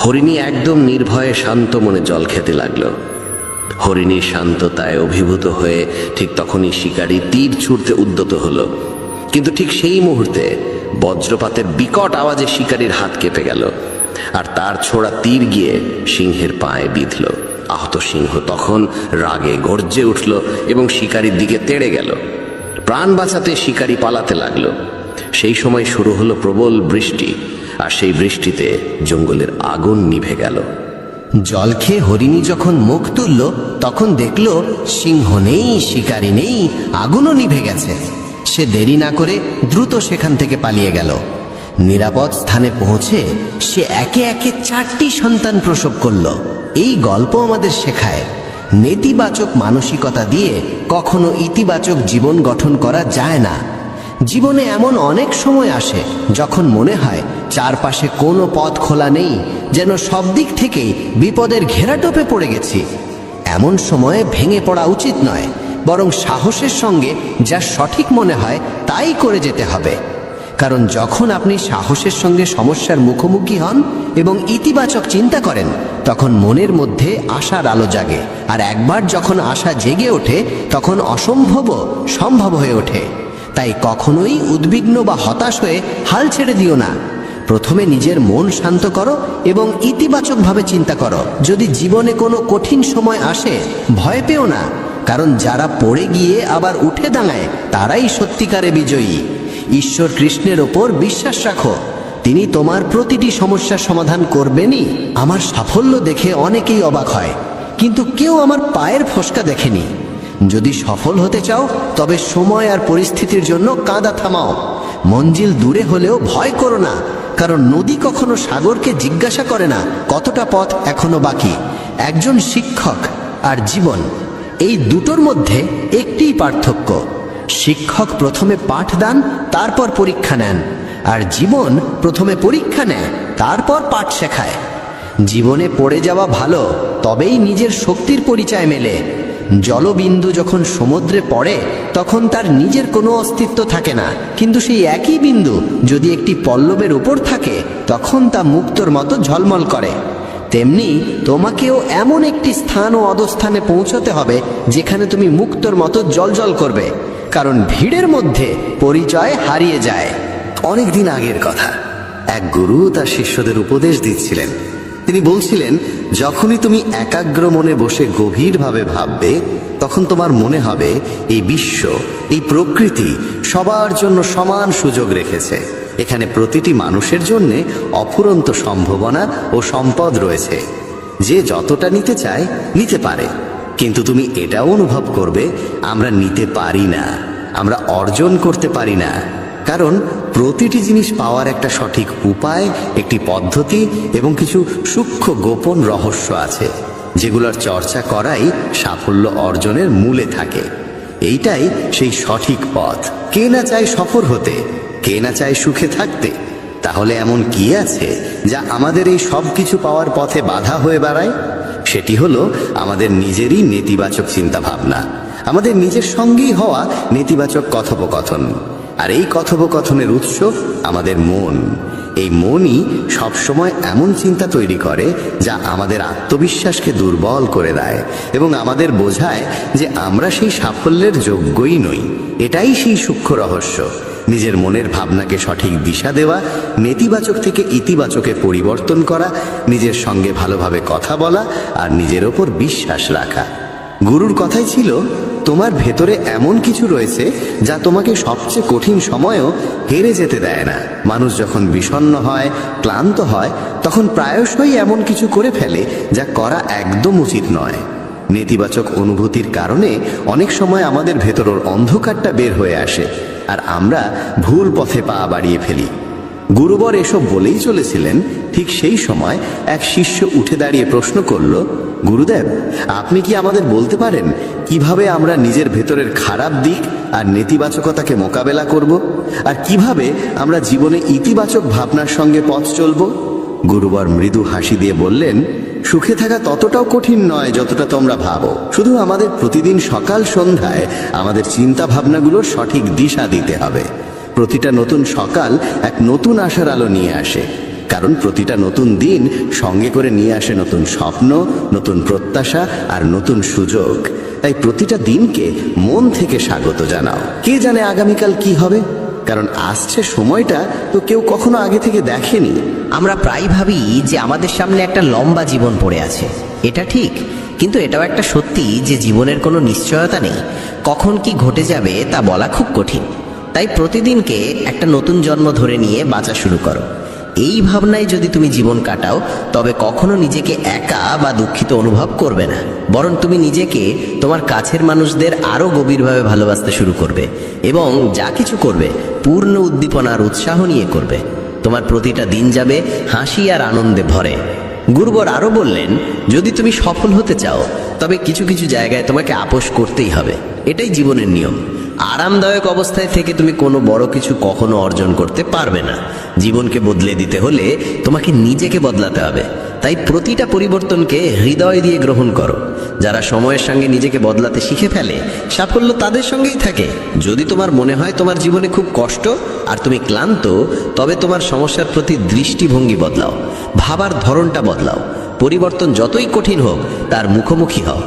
হরিণী একদম নির্ভয়ে শান্ত মনে জল খেতে লাগলো। হরিণীর শান্ততায় অভিভূত হয়ে ঠিক তখনই শিকারী তীর ছুঁড়তে উদ্যত হলো, কিন্তু ঠিক সেই মুহূর্তে বজ্রপাতের বিকট আওয়াজে শিকারীর হাত কেঁপে গেল, আর তার ছোড়া তীর গিয়ে সিংহের পায়ে বিঁধল। আহত সিংহ তখন রাগে গর্জে উঠল এবং শিকারীর দিকে তেড়ে গেল। প্রাণ বাঁচাতে শিকারী পালাতে লাগলো। সেই সময় শুরু হলো প্রবল বৃষ্টি, আর সেই বৃষ্টিতে জঙ্গলের আগুন নিভে গেল। জল খেয়ে হরিণী যখন মুখ তুলল তখন দেখল সিংহ নেই, শিকারী নেই, আগুনও নিভে গেছে। সে দেরি না করে দ্রুত সেখান থেকে পালিয়ে গেল। নিরাপদ স্থানে পৌঁছে সে একে একে 4টি সন্তান প্রসব করল। এই গল্প আমাদের শেখায়, নেতিবাচক মানসিকতা দিয়ে কখনো ইতিবাচক জীবন গঠন করা যায় না। জীবনে এমন অনেক সময় আসে যখন মনে হয় চারপাশে কোনো পথ খোলা নেই, যেন সব দিক থেকেই বিপদের ঘেরাটোপে পড়ে গেছি। এমন সময়ে ভেঙে পড়া উচিত নয়, বরং সাহসের সঙ্গে যা সঠিক মনে হয় তাই করে যেতে হবে। কারণ যখন আপনি সাহসের সঙ্গে সমস্যার মুখোমুখি হন এবং ইতিবাচক চিন্তা করেন, তখন মনের মধ্যে আশার আলো জাগে। আর একবার যখন আশা জেগে ওঠে, তখন অসম্ভবও সম্ভব হয়ে ওঠে। তাই কখনোই উদ্বিগ্ন বা হতাশ হয়ে হাল ছেড়ে দিও না। প্রথমে নিজের মন শান্ত করো এবং ইতিবাচকভাবে চিন্তা করো। যদি জীবনে কোনো কঠিন সময় আসে, ভয় পেও না, কারণ যারা পড়ে গিয়ে আবার উঠে দাঁড়ায় তারাই সত্যিকারে বিজয়ী। ঈশ্বর কৃষ্ণের ওপর বিশ্বাস রাখো, তিনি তোমার প্রতিটি সমস্যার সমাধান করবেনই। আমার সাফল্য দেখে অনেকেই অবাক হয়, কিন্তু কেউ আমার পায়ের ফসকা দেখেনি। যদি সফল হতে চাও, তবে সময় আর পরিস্থিতির জন্য কাঁদা থামাও। মঞ্জিল দূরে হলেও ভয় করো না, কারণ নদী কখনো সাগরকে জিজ্ঞাসা করে না কতটা পথ এখনো বাকি। একজন শিক্ষক আর জীবন, এই দুটোর মধ্যে একটিই পার্থক্য। শিক্ষক প্রথমে পাঠ দেন, তারপর পরীক্ষা নেন, আর জীবন প্রথমে পরীক্ষা নেয়, তারপর পাঠ শেখায়। জীবনে পড়ে যাওয়া ভালো, তবেই নিজের শক্তির পরিচয় মেলে। জলবিন্দু যখন সমুদ্রে পড়ে, তখন তার নিজের কোনো অস্তিত্ব থাকে না, কিন্তু সেই একই বিন্দু যদি একটি পল্লবের উপর থাকে, তখন তা মুক্তোর মতো ঝলমল করে। তেমনি তোমাকেও এমন একটি স্থান ও অবস্থানে পৌঁছতে হবে যেখানে তুমি মুক্তোর মতো জ্বলজ্বল করবে, কারণ ভিড়ের মধ্যে পরিচয় হারিয়ে যায়। অনেক দিন আগের কথা, এক গুরু তার শিষ্যদের উপদেশ দিচ্ছিলেন। তিনি বলছিলেন, যখনই তুমি একাগ্র মনে বসে গভীরভাবে ভাববে, তখন তোমার মনে হবে এই বিশ্ব, এই প্রকৃতি সবার জন্য সমান সুযোগ রেখেছে। এখানে প্রতিটি মানুষের জন্য অফুরন্ত সম্ভাবনা ও সম্পদ রয়েছে। যে যতটা নিতে চায় নিতে পারে, কিন্তু তুমি এটাও অনুভব করবে, আমরা নিতে পারি না, আমরা অর্জন করতে পারি না। কারণ প্রতিটি জিনিস পাওয়ার একটা সঠিক উপায়, একটি পদ্ধতি এবং কিছু সূক্ষ্ম গোপন রহস্য আছে, যেগুলোর চর্চা করাই সাফল্য অর্জনের মূলে থাকে। এইটাই সেই সঠিক পথ। কে না চায় সফল হতে, কে না চায় সুখে থাকতে? তাহলে এমন কি আছে যা আমাদের এই সব কিছু পাওয়ার পথে বাধা হয়ে দাঁড়ায়? সেটি হলো আমাদের নিজেরই নেতিবাচক চিন্তা ভাবনা, আমাদের নিজের সঙ্গেই হওয়া নেতিবাচক কথোপকথন। আর এই কথোপকথনের উৎস আমাদের মন। এই মনই সবসময় এমন চিন্তা তৈরি করে যা আমাদের আত্মবিশ্বাসকে দুর্বল করে দেয় এবং আমাদের বোঝায় যে আমরা সেই সাফল্যের যোগ্যই নই। এটাই সেই সূক্ষ্ম রহস্য। নিজের মনের ভাবনাকে সঠিক দিশা দেওয়া, নেতিবাচক থেকে ইতিবাচকে পরিবর্তন করা, নিজের সঙ্গে ভালোভাবে কথা বলা আর নিজের ওপর বিশ্বাস রাখা। গুরুর কথাই ছিল, তোমার ভেতরে এমন কিছু রয়েছে যা তোমাকে সবচেয়ে কঠিন সময়েও হেরে যেতে দেয় না। মানুষ যখন বিষণ্ণ হয়, ক্লান্ত হয়, তখন প্রায়শই এমন কিছু করে ফেলে যা করা একদম উচিত নয়। নেতিবাচক অনুভূতির কারণে অনেক সময় আমাদের ভেতরের অন্ধকারটা বের হয়ে আসে আর আমরা ভুল পথে পা বাড়িয়ে ফেলি। গুরুবর এসব বলেই চলেছিলেন। ঠিক সেই সময় এক শিষ্য উঠে দাঁড়িয়ে প্রশ্ন করল, গুরুদেব, আপনি কি আমাদের বলতে পারেন কিভাবে আমরা নিজের ভেতরের খারাপ দিক আর নেতিবাচকতাকে মোকাবেলা করব, আর কিভাবে আমরা জীবনে ইতিবাচক ভাবনার সঙ্গে পথ চলব? গুরুবর মৃদু হাসি দিয়ে বললেন, সুখে থাকা ততটাও কঠিন নয় যতটা তোমরা ভাবো। শুধু আমাদের প্রতিদিন সকাল সন্ধ্যায় আমাদের চিন্তা ভাবনাগুলোর সঠিক দিশা দিতে হবে। প্রতিটা নতুন সকাল এক নতুন আশার আলো নিয়ে আসে, কারণ প্রতিটা নতুন দিন সঙ্গে করে নিয়ে আসে নতুন স্বপ্ন, নতুন প্রত্যাশা আর নতুন সুযোগ। তাই প্রতিটা দিনকে মন থেকে স্বাগত জানাও। কে জানে আগামীকাল কি হবে, কারণ আসছে সময়টা তো কেউ কখনো আগে থেকে দেখেনি। আমরা প্রায় ভাবি যে আমাদের সামনে একটা লম্বা জীবন পড়ে আছে। এটা ঠিক, কিন্তু এটাও একটা সত্যি যে জীবনের কোনো নিশ্চয়তা নেই। কখন কি ঘটে যাবে তা বলা খুব কঠিন। তাই প্রতিদিনকে একটা নতুন জন্ম ধরে নিয়ে বাঁচা শুরু করো। এই ভাবনায় যদি তুমি জীবন কাটাও, তবে কখনো নিজেকে একা বা দুঃখিত অনুভব করবে না, বরং তুমি নিজেকে, তোমার কাছের মানুষদের আরও গভীরভাবে ভালোবাসতে শুরু করবে এবং যা কিছু করবে পূর্ণ উদ্দীপনা আর উৎসাহ নিয়ে করবে। তোমার প্রতিটা দিন যাবে হাসি আর আনন্দে ভরে। গুরুবর আরো বললেন, যদি তুমি সফল হতে চাও তবে কিছু কিছু জায়গায় তোমাকে আপোষ করতেই হবে। এটাই জীবনের নিয়ম। আরামদায়ক অবস্থায় থেকে তুমি কোনো বড় কিছু কখনো অর্জন করতে পারবে না। জীবনকে বদলে দিতে হলে তোমাকে নিজেকে বদলাতে হবে। তাই প্রতিটা পরিবর্তনকে হৃদয় দিয়ে গ্রহণ করো। যারা সময়ের সঙ্গে নিজেকে বদলাতে শিখে ফেলে, সাফল্য তাদের সঙ্গেই থাকে। যদি তোমার মনে হয় তোমার জীবনে খুব কষ্ট আর তুমি ক্লান্ত, তবে তোমার সমস্যার প্রতি দৃষ্টিভঙ্গি বদলাও, ভাবার ধরনটা বদলাও। পরিবর্তন যতই কঠিন হোক তার মুখোমুখি হও।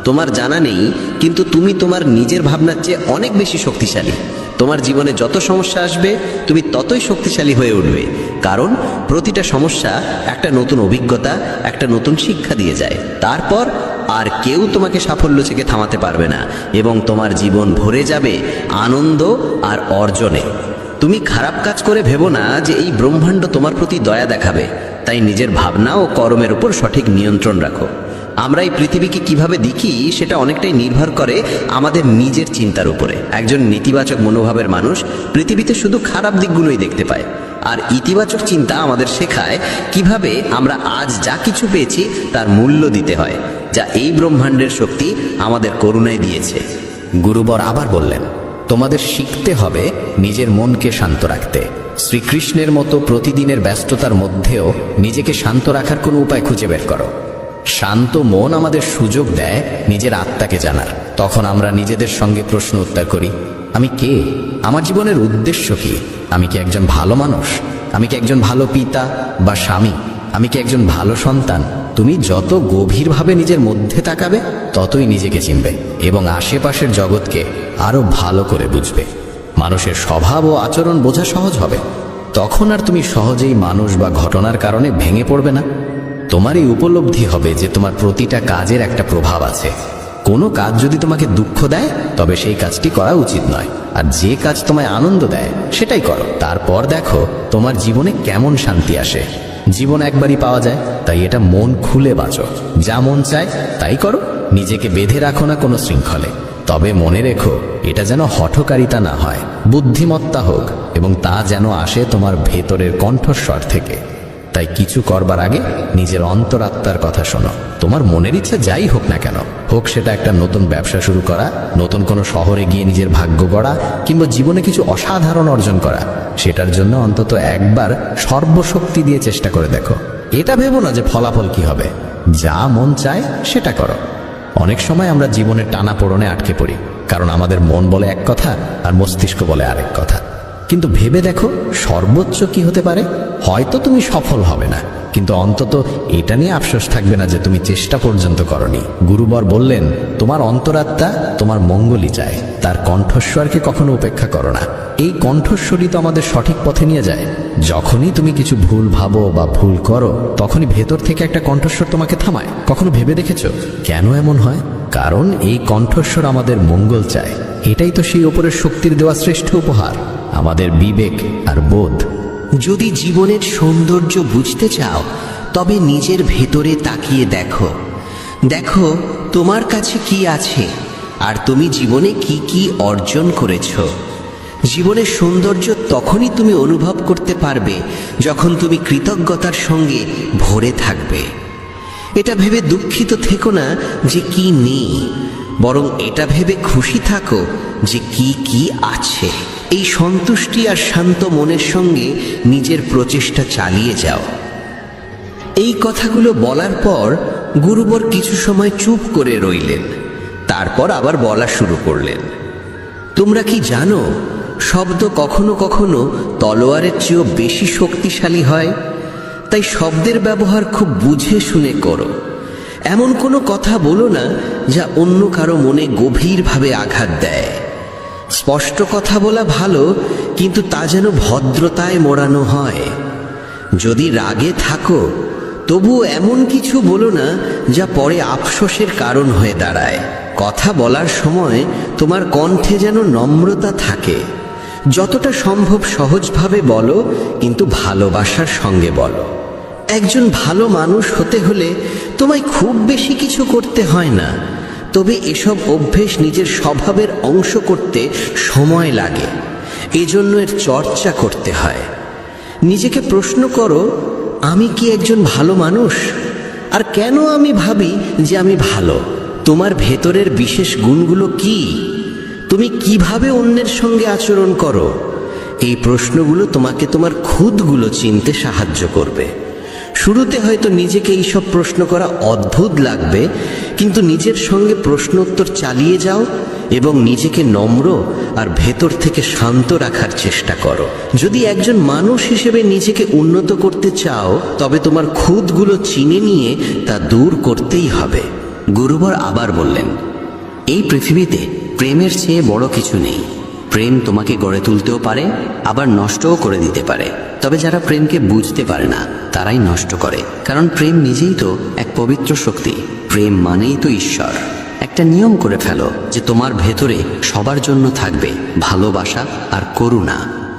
তোমার জানা নেই, কিন্তু তুমি তোমার নিজের ভাবনার চেয়ে অনেক বেশি শক্তিশালী। তোমার জীবনে যত সমস্যা আসবে তুমি ততই শক্তিশালী হয়ে উঠবে, কারণ প্রতিটা সমস্যা একটা নতুন অভিজ্ঞতা, একটা নতুন শিক্ষা দিয়ে যায়। তারপর আর কেউ তোমাকে সাফল্য থেকে থামাতে পারবে না এবং তোমার জীবন ভরে যাবে আনন্দ আর অর্জনে। তুমি খারাপ কাজ করে ভেবো না যে এই ব্রহ্মাণ্ড তোমার প্রতি দয়া দেখাবে। তাই নিজের ভাবনা ও কর্মের উপর সঠিক নিয়ন্ত্রণ রাখো। আমরা এই পৃথিবীকে কিভাবে দেখি সেটা অনেকটাই নির্ভর করে আমাদের নিজের চিন্তার উপরে। একজন নেতিবাচক মনোভাবের মানুষ পৃথিবীতে শুধু খারাপ দিকগুলোই দেখতে পায়, আর ইতিবাচক চিন্তা আমাদের শেখায় কিভাবে আমরা আজ যা কিছু পেয়েছি তার মূল্য দিতে হয়, যা এই ব্রহ্মাণ্ডের শক্তি আমাদের করুণায় দিয়েছে। গুরুবর আবার বললেন, তোমাদের শিখতে হবে নিজের মনকে শান্ত রাখতে। শ্রীকৃষ্ণের মতো প্রতিদিনের ব্যস্ততার মধ্যেও নিজেকে শান্ত রাখার কোনো উপায় খুঁজে বের করো। শান্ত মন আমাদের সুযোগ দেয় নিজের আত্মাকে জানার। তখন আমরা নিজেদের সঙ্গে প্রশ্ন উত্তর করি, আমি কে? আমার জীবনের উদ্দেশ্য কি? আমি কি একজন ভালো মানুষ? আমি কি একজন ভালো পিতা বা স্বামী? আমি কি একজন ভালো সন্তান? তুমি যত গভীরভাবে নিজের মধ্যে তাকাবে ততই নিজেকে চিনবে এবং আশেপাশের জগৎকে আরো ভালো করে বুঝবে। মানুষের স্বভাব ও আচরণ বোঝা সহজ হবে। তখন আর তুমি সহজেই মানুষ বা ঘটনার কারণে ভেঙে পড়বে না। তোমার এই উপলব্ধি হবে যে তোমার প্রতিটা কাজের একটা প্রভাব আছে। কোনো কাজ যদি তোমাকে দুঃখ দেয় তবে সেই কাজটি করা উচিত নয়, আর যে কাজ তোমায় আনন্দ দেয় সেটাই করো। তারপর দেখো তোমার জীবনে কেমন শান্তি আসে। জীবন একবারই পাওয়া যায়, তাই এটা মন খুলে বাঁচো। যা মন চায় তাই করো, নিজেকে বেঁধে রাখো না কোনো শৃঙ্খলে। তবে মনে রেখো, এটা যেন হঠকারিতা না হয়, বুদ্ধিমত্তা হোক, এবং তা যেন আসে তোমার ভেতরের কণ্ঠস্বর থেকে। তাই কিছু করবার আগে নিজের অন্তরাত্মার কথা শোনো। তোমার মনের ইচ্ছা যাই হোক না কেন, হোক সেটা একটা নতুন ব্যবসা শুরু করা, নতুন কোনো শহরে গিয়ে নিজের ভাগ্য গড়া, কিংবা জীবনে কিছু অসাধারণ অর্জন করা, সেটার জন্য অন্তত একবার সর্বশক্তি দিয়ে চেষ্টা করে দেখো। এটা ভেবো না যে ফলাফল কি হবে। যা মন চায় সেটা করো। অনেক সময় আমরা জীবনের টানাপোড়েনে আটকে পড়ি, কারণ আমাদের মন বলে এক কথা আর মস্তিষ্ক বলে আরেক কথা। কিন্তু ভেবে দেখো সর্বোচ্চ কি হতে পারে। হয়তো তুমি সফল হবে না, কিন্তু অন্তত এটা নিয়ে আফসোস থাকবে না যে তুমি চেষ্টা পর্যন্ত করনি। গুরুবর বললেন, তোমার অন্তরাত্মা তোমার মঙ্গলই চায়, তার কণ্ঠস্বরকে কখনো উপেক্ষা করো না। এই কণ্ঠস্বরই তো আমাদের সঠিক পথে নিয়ে যায়। যখনই তুমি কিছু ভুল ভাবো বা ভুল করো, তখনই ভেতর থেকে একটা কণ্ঠস্বর তোমাকে থামায়। কখনো ভেবে দেখেছো কেন এমন হয়? কারণ এই কণ্ঠস্বর আমাদের মঙ্গল চায়। এটাই তো সেই ওপরের শক্তির দেওয়া শ্রেষ্ঠ উপহার, আমাদের বিবেক আর বোধ। যদি জীবনের সৌন্দর্য বুঝতে চাও তবে নিজের ভেতরে তাকিয়ে দেখো। দেখো তোমার কাছে কি আছে আর তুমি জীবনে কি কি অর্জন করেছো। জীবনের সৌন্দর্য তখনই তুমি অনুভব করতে পারবে যখন তুমি কৃতজ্ঞতার সঙ্গে ভরে থাকবে। এটা ভেবে দুঃখিত থেকো না যে কি নেই, বরং এটা ভেবে খুশি থাকো যে কি কি আছে। এই সন্তুষ্টি আর শান্ত মনের সঙ্গে নিজের প্রচেষ্টা চালিয়ে যাও। এই কথাগুলো বলার পর গুরুবর কিছু সময় চুপ করে রইলেন। তারপর আবার বলা শুরু করলেন, তোমরা কি জানো শব্দ কখনো কখনো তলোয়ারের চেয়েও বেশি শক্তিশালী হয়? তাই শব্দের ব্যবহার খুব বুঝে শুনে করো। এমন কোনো কথা বলো না যা অন্য কারো মনে গভীরভাবে আঘাত দেয়। স্পষ্ট কথা বলা ভালো, কিন্তু তা যেন ভদ্রতায় মোড়ানো হয়। যদি রাগে থাকো তবু এমন কিছু বলো না যা পরে আফসোসের কারণ হয়ে দাঁড়ায়। কথা বলার সময় তোমার কণ্ঠে যেন নম্রতা থাকে। যতটা সম্ভব সহজভাবে বলো, কিন্তু ভালোবাসার সঙ্গে বলো। একজন ভালো মানুষ হতে হলে তোমায় খুব বেশি কিছু করতে হয় না, তবে এসব অভ্যেস নিজের স্বভাবের অংশ করতে সময় লাগে। এজন্য এর চর্চা করতে হয়। নিজেকে প্রশ্ন করো, আমি কি একজন ভালো মানুষ? আর কেন আমি ভাবি যে আমি ভালো? তোমার ভেতরের বিশেষ গুণগুলো কি? তুমি কিভাবে অন্যের সঙ্গে আচরণ করো? এই প্রশ্নগুলো তোমাকে তোমার খুদগুলো চিনতে সাহায্য করবে। শুরুতে হয়তো নিজেকে এইসব প্রশ্ন করা অদ্ভুত লাগবে, কিন্তু নিজের সঙ্গে প্রশ্নোত্তর চালিয়ে যাও এবং নিজেকে নম্র আর ভেতর থেকে শান্ত রাখার চেষ্টা করো। যদি একজন মানুষ হিসেবে নিজেকে উন্নত করতে চাও, তবে তোমার খুদগুলো চিনে নিয়ে তা দূর করতেই হবে। গুরুবর আবার বললেন, এই পৃথিবীতে প্রেমের চেয়ে বড় কিছু নেই। প্রেম তোমাকে গড়ে তুলতেও পারে, আবার নষ্টও করে দিতে পারে। তবে যারা প্রেমকে বুঝতে পারে না তারাই নষ্ট করে, কারণ প্রেম নিজেই তো এক পবিত্র শক্তি। প্রেম মানেই তো ঈশ্বর। একটা নিয়ম করে ফেলো যে তোমার ভেতরে সবার জন্য থাকবে ভালোবাসা আর করুণা।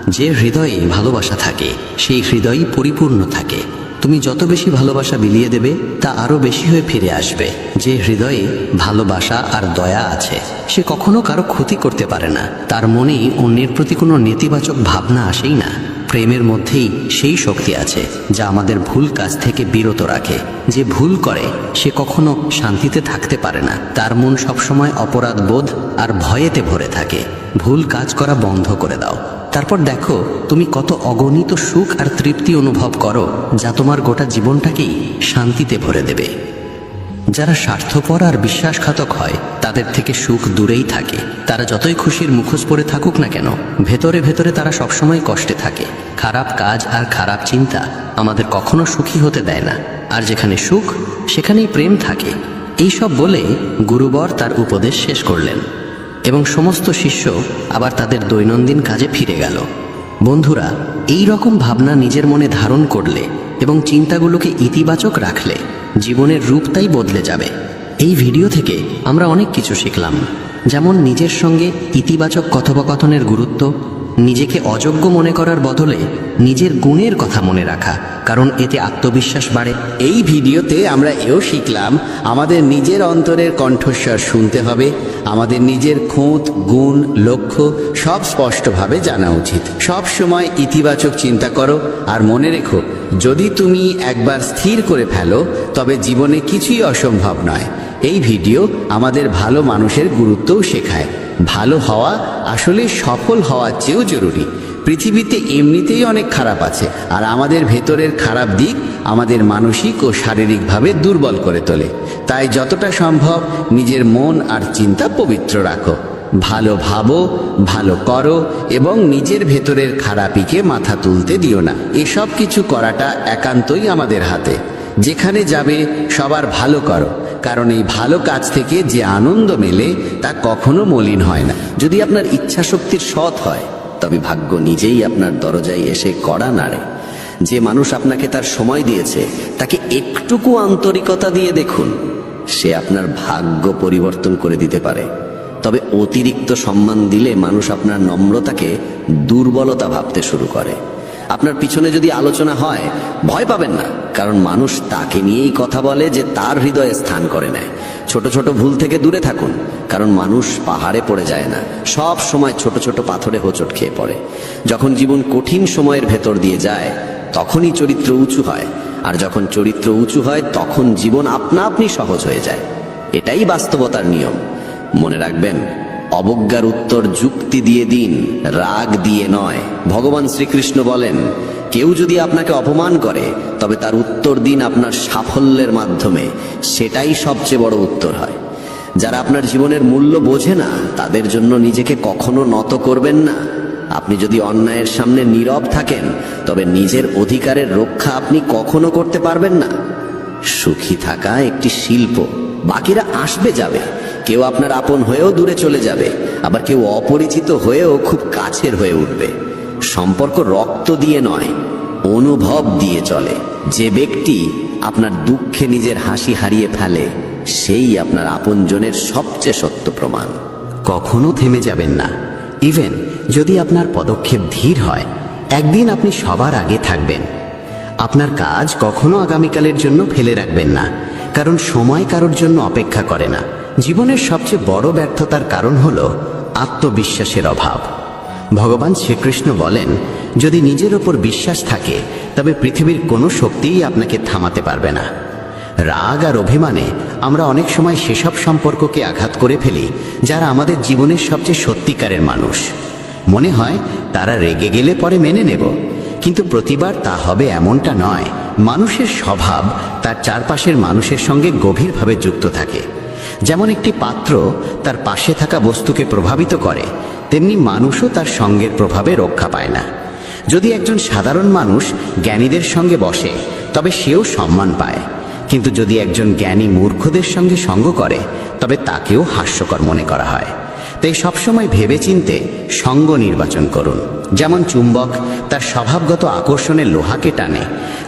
যে হৃদয়ে ভালোবাসা থাকে সেই হৃদয়ই পরিপূর্ণ থাকে। তুমি যত বেশি ভালোবাসা বিলিয়ে দেবে তা আরো বেশি হয়ে ফিরে আসবে। যে হৃদয়ে ভালোবাসা আর দয়া আছে সে কখনো কারো ক্ষতি করতে পারে না। তার মনে অন্যের প্রতি কোনো নেতিবাচক ভাবনা আসেই না। প্রেমের মধ্যেই সেই শক্তি আছে যা আমাদের ভুল কাজ থেকে বিরত রাখে। যে ভুল করে সে কখনো শান্তিতে থাকতে পারে না। তার মন সবসময় অপরাধ বোধ আর ভয়েতে ভরে থাকে। ভুল কাজ করা বন্ধ করে দাও, তারপর দেখো তুমি কত অগণিত সুখ আর তৃপ্তি অনুভব করো, যা তোমার গোটা জীবনটাকেই শান্তিতে ভরে দেবে। যারা স্বার্থপর আর বিশ্বাসঘাতক হয় তাদের থেকে সুখ দূরেই থাকে। তারা যতই খুশির মুখোশ পরে থাকুক না কেন, ভেতরে ভেতরে তারা সবসময় কষ্টে থাকে। খারাপ কাজ আর খারাপ চিন্তা আমাদের কখনো সুখী হতে দেয় না। আর যেখানে সুখ সেখানেই প্রেম থাকে। এইসব বলে গুরুবর তার উপদেশ শেষ করলেন এবং সমস্ত শিষ্য আবার তাদের দৈনন্দিন কাজে ফিরে গেল। বন্ধুরা, এই রকম ভাবনা নিজের মনে ধারণ করলে এবং চিন্তাগুলোকে ইতিবাচক রাখলে জীবনের রূপটাই বদলে যাবে। এই ভিডিও থেকে আমরা অনেক কিছু শিখলাম, যেমন নিজের সঙ্গে ইতিবাচক কথোপকথনের গুরুত্ব, নিজেকে অযোগ্য মনে করার বদলে নিজের গুণের কথা মনে রাখা, কারণ এতে আত্মবিশ্বাস বাড়ে। এই ভিডিওতে আমরা এও শিখলাম আমাদের নিজের অন্তরের কণ্ঠস্বর শুনতে হবে। আমাদের নিজের খুঁত, গুণ, লক্ষ্য সব স্পষ্টভাবে জানা উচিত। সব সময় ইতিবাচক চিন্তা করো আর মনে রেখো, যদি তুমি একবার স্থির করে ফেলো তবে জীবনে কিছুই অসম্ভব নয়। এই ভিডিও আমাদের ভালো মানুষের গুরুত্বও শেখায়। ভালো হওয়া আসলে সফল হওয়ার চেয়েও জরুরি। পৃথিবীতে এমনিতেই অনেক খারাপ আছে, আর আমাদের ভেতরের খারাপ দিক আমাদের মানসিক ও শারীরিকভাবে দুর্বল করে তোলে। তাই যতটা সম্ভব নিজের মন আর চিন্তা পবিত্র রাখো। ভালো ভাবো, ভালো করো এবং নিজের ভেতরের খারাপিকে মাথা তুলতে দিও না। এসব কিছু করাটা একান্তই আমাদের হাতে। যেখানে যাবে সবার ভালো করো, কারণ এই ভালো কাজ থেকে যে আনন্দ মেলে তা কখনো মলিন হয় না। যদি আপনার ইচ্ছা শক্তির সৎ হয় তবে ভাগ্য নিজেই আপনার দরজায় এসে কড়া নাড়ে। যে মানুষ আপনাকে তার সময় দিয়েছে তাকে একটুকু আন্তরিকতা দিয়ে দেখুন, সে আপনার ভাগ্য পরিবর্তন করে দিতে পারে। তবে অতিরিক্ত সম্মান দিলে মানুষ আপনার নম্রতাকে দুর্বলতা ভাবতে শুরু করে। আপনার পিছনে যদি আলোচনা হয় ভয় পাবেন না, কারণ মানুষ তাকে নিয়েই কথা বলে যে তার হৃদয়ে স্থান করে নেয়। ছোট ছোট ভুল থেকে দূরে থাকুন, কারণ মানুষ পাহাড়ে পড়ে যায় না, সব সময় ছোট ছোট পাথরে হোঁচট খেয়ে পড়ে। যখন জীবন কঠিন সময়ের ভেতর দিয়ে যায় তখনই চরিত্র উঁচু হয়, আর যখন চরিত্র উঁচু হয় তখন জীবন আপনা আপনি সহজ হয়ে যায়। এটাই বাস্তবতার নিয়ম। মনে রাখবেন, অবজ্ঞার উত্তর যুক্তি দিয়ে দিন, রাগ দিয়ে নয়। ভগবান শ্রীকৃষ্ণ বলেন, কেউ যদি আপনাকে অপমান করে তবে তার উত্তর দিন আপনার সাফল্যের মাধ্যমে। সেটাই সবচেয়ে বড় উত্তর হয়। যারা আপনার জীবনের মূল্য বোঝে না তাদের জন্য নিজেকে কখনো নত করবেন না। আপনি যদি অন্যায়ের সামনে নীরব থাকেন তবে নিজের অধিকারের রক্ষা আপনি কখনো করতে পারবেন না। সুখী থাকা একটি শিল্প। বাকিরা আসবে যাবে, কেউ আপনার আপন হয়েও দূরে চলে যাবে, আবার কেউ অপরিচিত হয়েও খুব কাছের হয়ে উঠবে। সম্পর্ক রক্ত দিয়ে নয়, অনুভব দিয়ে চলে। যে ব্যক্তি আপনার দুঃখে নিজের হাসি হারিয়ে ফেলে সেই আপনার আপনজনের সবচেয়ে সত্য প্রমাণ। কখনো থেমে যাবেন না। ইভেন যদি আপনার পদক্ষেপ ধীর হয়, একদিন আপনি সবার আগে থাকবেন। আপনার কাজ কখনো আগামীকালের জন্য ফেলে রাখবেন না, কারণ সময় কারোর জন্য অপেক্ষা করে না। জীবনের সবচেয়ে বড় ব্যর্থতার কারণ হলো আত্মবিশ্বাসের অভাব। ভগবান শ্রীকৃষ্ণ বলেন, যদি নিজের ওপর বিশ্বাস থাকে তবে পৃথিবীর কোনো শক্তিই আপনাকে থামাতে পারবে না। রাগ আর অভিমানে আমরা অনেক সময় সেসব সম্পর্ককে আঘাত করে ফেলি যারা আমাদের জীবনের সবচেয়ে সত্যিকারের মানুষ। মনে হয় তারা রেগে গেলে পরে মেনে নেব, কিন্তু প্রতিবার তা হবে এমনটা নয়। মানুষের স্বভাব তার চারপাশের মানুষের সঙ্গে গভীরভাবে যুক্ত থাকে। যেমন একটি পাত্র তার পাশে থাকা বস্তুকে প্রভাবিত করে, তেমনি মানুষও তার সঙ্গের প্রভাবে রক্ষা পায় না। যদি একজন সাধারণ মানুষ জ্ঞানীদের সঙ্গে বসে তবে সেও সম্মান পায়, কিন্তু যদি একজন জ্ঞানী মূর্খদের সঙ্গে সঙ্গ করে তবে তাকেও হাস্যকর মনে করা হয়। তাই সবসময় ভেবেচিন্তে সঙ্গ নির্বাচন করুন। যেমন চুম্বক তার স্বভাবগত আকর্ষণে লোহাকে টানে,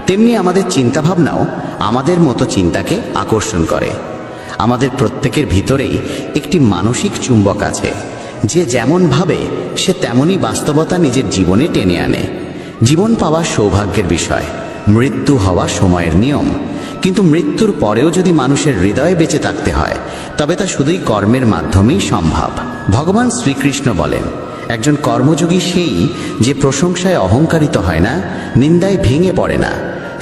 তেমনি আমাদের চিন্তাভাবনাও আমাদের মতো চিন্তাকে আকর্ষণ করে। আমাদের প্রত্যেকের ভিতরেই একটি মানসিক চুম্বক আছে, যে যেমন ভাবে সে তেমনই বাস্তবতা নিজের জীবনে টেনে আনে। জীবন পাওয়া সৌভাগ্যের বিষয়, মৃত্যু হওয়া সময়ের নিয়ম। কিন্তু মৃত্যুর পরেও যদি মানুষের হৃদয়ে বেঁচে থাকতে হয় তবে তা শুধুই কর্মের মাধ্যমেই সম্ভব। ভগবান শ্রীকৃষ্ণ বলেন, একজন কর্মযোগী সেই যে প্রশংসায় অহংকারিত হয় না, নিন্দায় ভেঙে পড়ে না।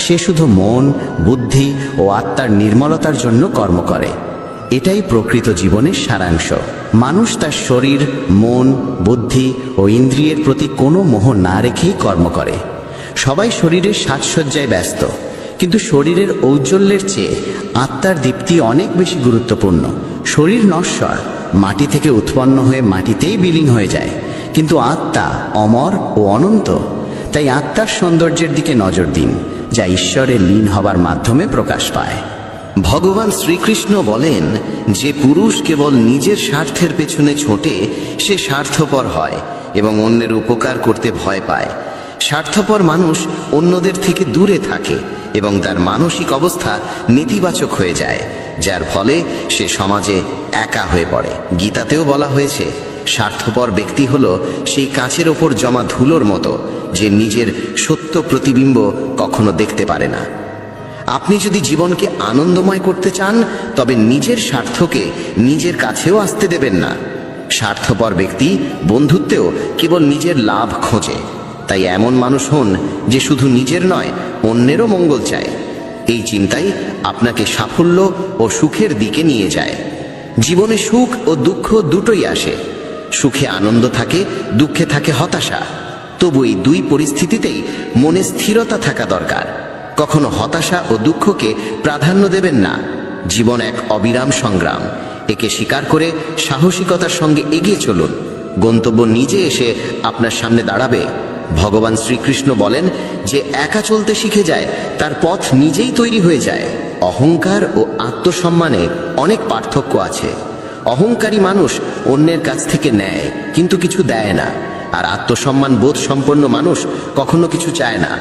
সে শুধু মন, বুদ্ধি ও আত্মার নির্মলতার জন্য কর্ম করে। এটাই প্রকৃত জীবনের সারাংশ। মানুষ তার শরীর, মন, বুদ্ধি ও ইন্দ্রিয়ের প্রতি কোনো মোহ না রেখেই কর্ম করে। সবাই শরীরের সাজসজ্জায় ব্যস্ত, কিন্তু শরীরের ঔজ্জ্বল্যের চেয়ে আত্মার দীপ্তি অনেক বেশি গুরুত্বপূর্ণ। শরীর নশ্বর, মাটি থেকে উৎপন্ন হয়ে মাটিতেই বিলীন হয়ে যায়, কিন্তু আত্মা অমর ও অনন্ত। তাই আত্মার সৌন্দর্যের দিকে নজর দিন, যা ঈশ্বরে লীন হবার মাধ্যমে প্রকাশ পায়। ভগবান শ্রীকৃষ্ণ বলেন, যে পুরুষ কেবল নিজের স্বার্থের পেছনে ছোটে সে স্বার্থপর হয় এবং অন্যের উপকার করতে ভয় পায়। স্বার্থপর মানুষ অন্যদের থেকে দূরে থাকে এবং তার মানসিক অবস্থা নেতিবাচক হয়ে যায়, যার ফলে সে সমাজে একা হয়ে পড়ে। গীতাতেও বলা হয়েছে, স্বার্থপর ব্যক্তি হল সেই কাঁচের ওপর জমা ধুলোর মতো, যে নিজের সত্য প্রতিবিম্ব কখনো দেখতে পারে না। আপনি যদি জীবনকে আনন্দময় করতে চান তবে নিজের স্বার্থকে নিজের কাছেও আসতে দেবেন না। স্বার্থপর ব্যক্তি বন্ধুত্বেও কেবল নিজের লাভ খোঁজে। তাই এমন মানুষ হন যে শুধু নিজের নয়, অন্যেরও মঙ্গল চায়। এই চিন্তাই আপনাকে সাফল্য ও সুখের দিকে নিয়ে যায়। জীবনে সুখ ও দুঃখ দুটোই আসে। সুখে আনন্দ থাকে, দুঃখে থাকে হতাশা। তবু এই দুই পরিস্থিতিতেই মনে স্থিরতা থাকা দরকার। কখনো হতাশা ও দুঃখকে প্রাধান্য দেবেন না। জীবন এক অবিরাম সংগ্রাম, একে স্বীকার করে সাহসিকতার সঙ্গে এগিয়ে চলুন। গন্তব্য নিজে এসে আপনার সামনে দাঁড়াবে। ভগবান শ্রীকৃষ্ণ বলেন, যে একা চলতে শিখে যায় তার পথ নিজেই তৈরি হয়ে যায়। অহংকার ও আত্মসম্মানে অনেক পার্থক্য আছে। অহংকারী মানুষ অন্যের কাছ থেকে নেয় কিন্তু কিছু দেয় না, আর আত্মসম্মান বোধ সম্পন্ন মানুষ কখনো কিছু চায় না।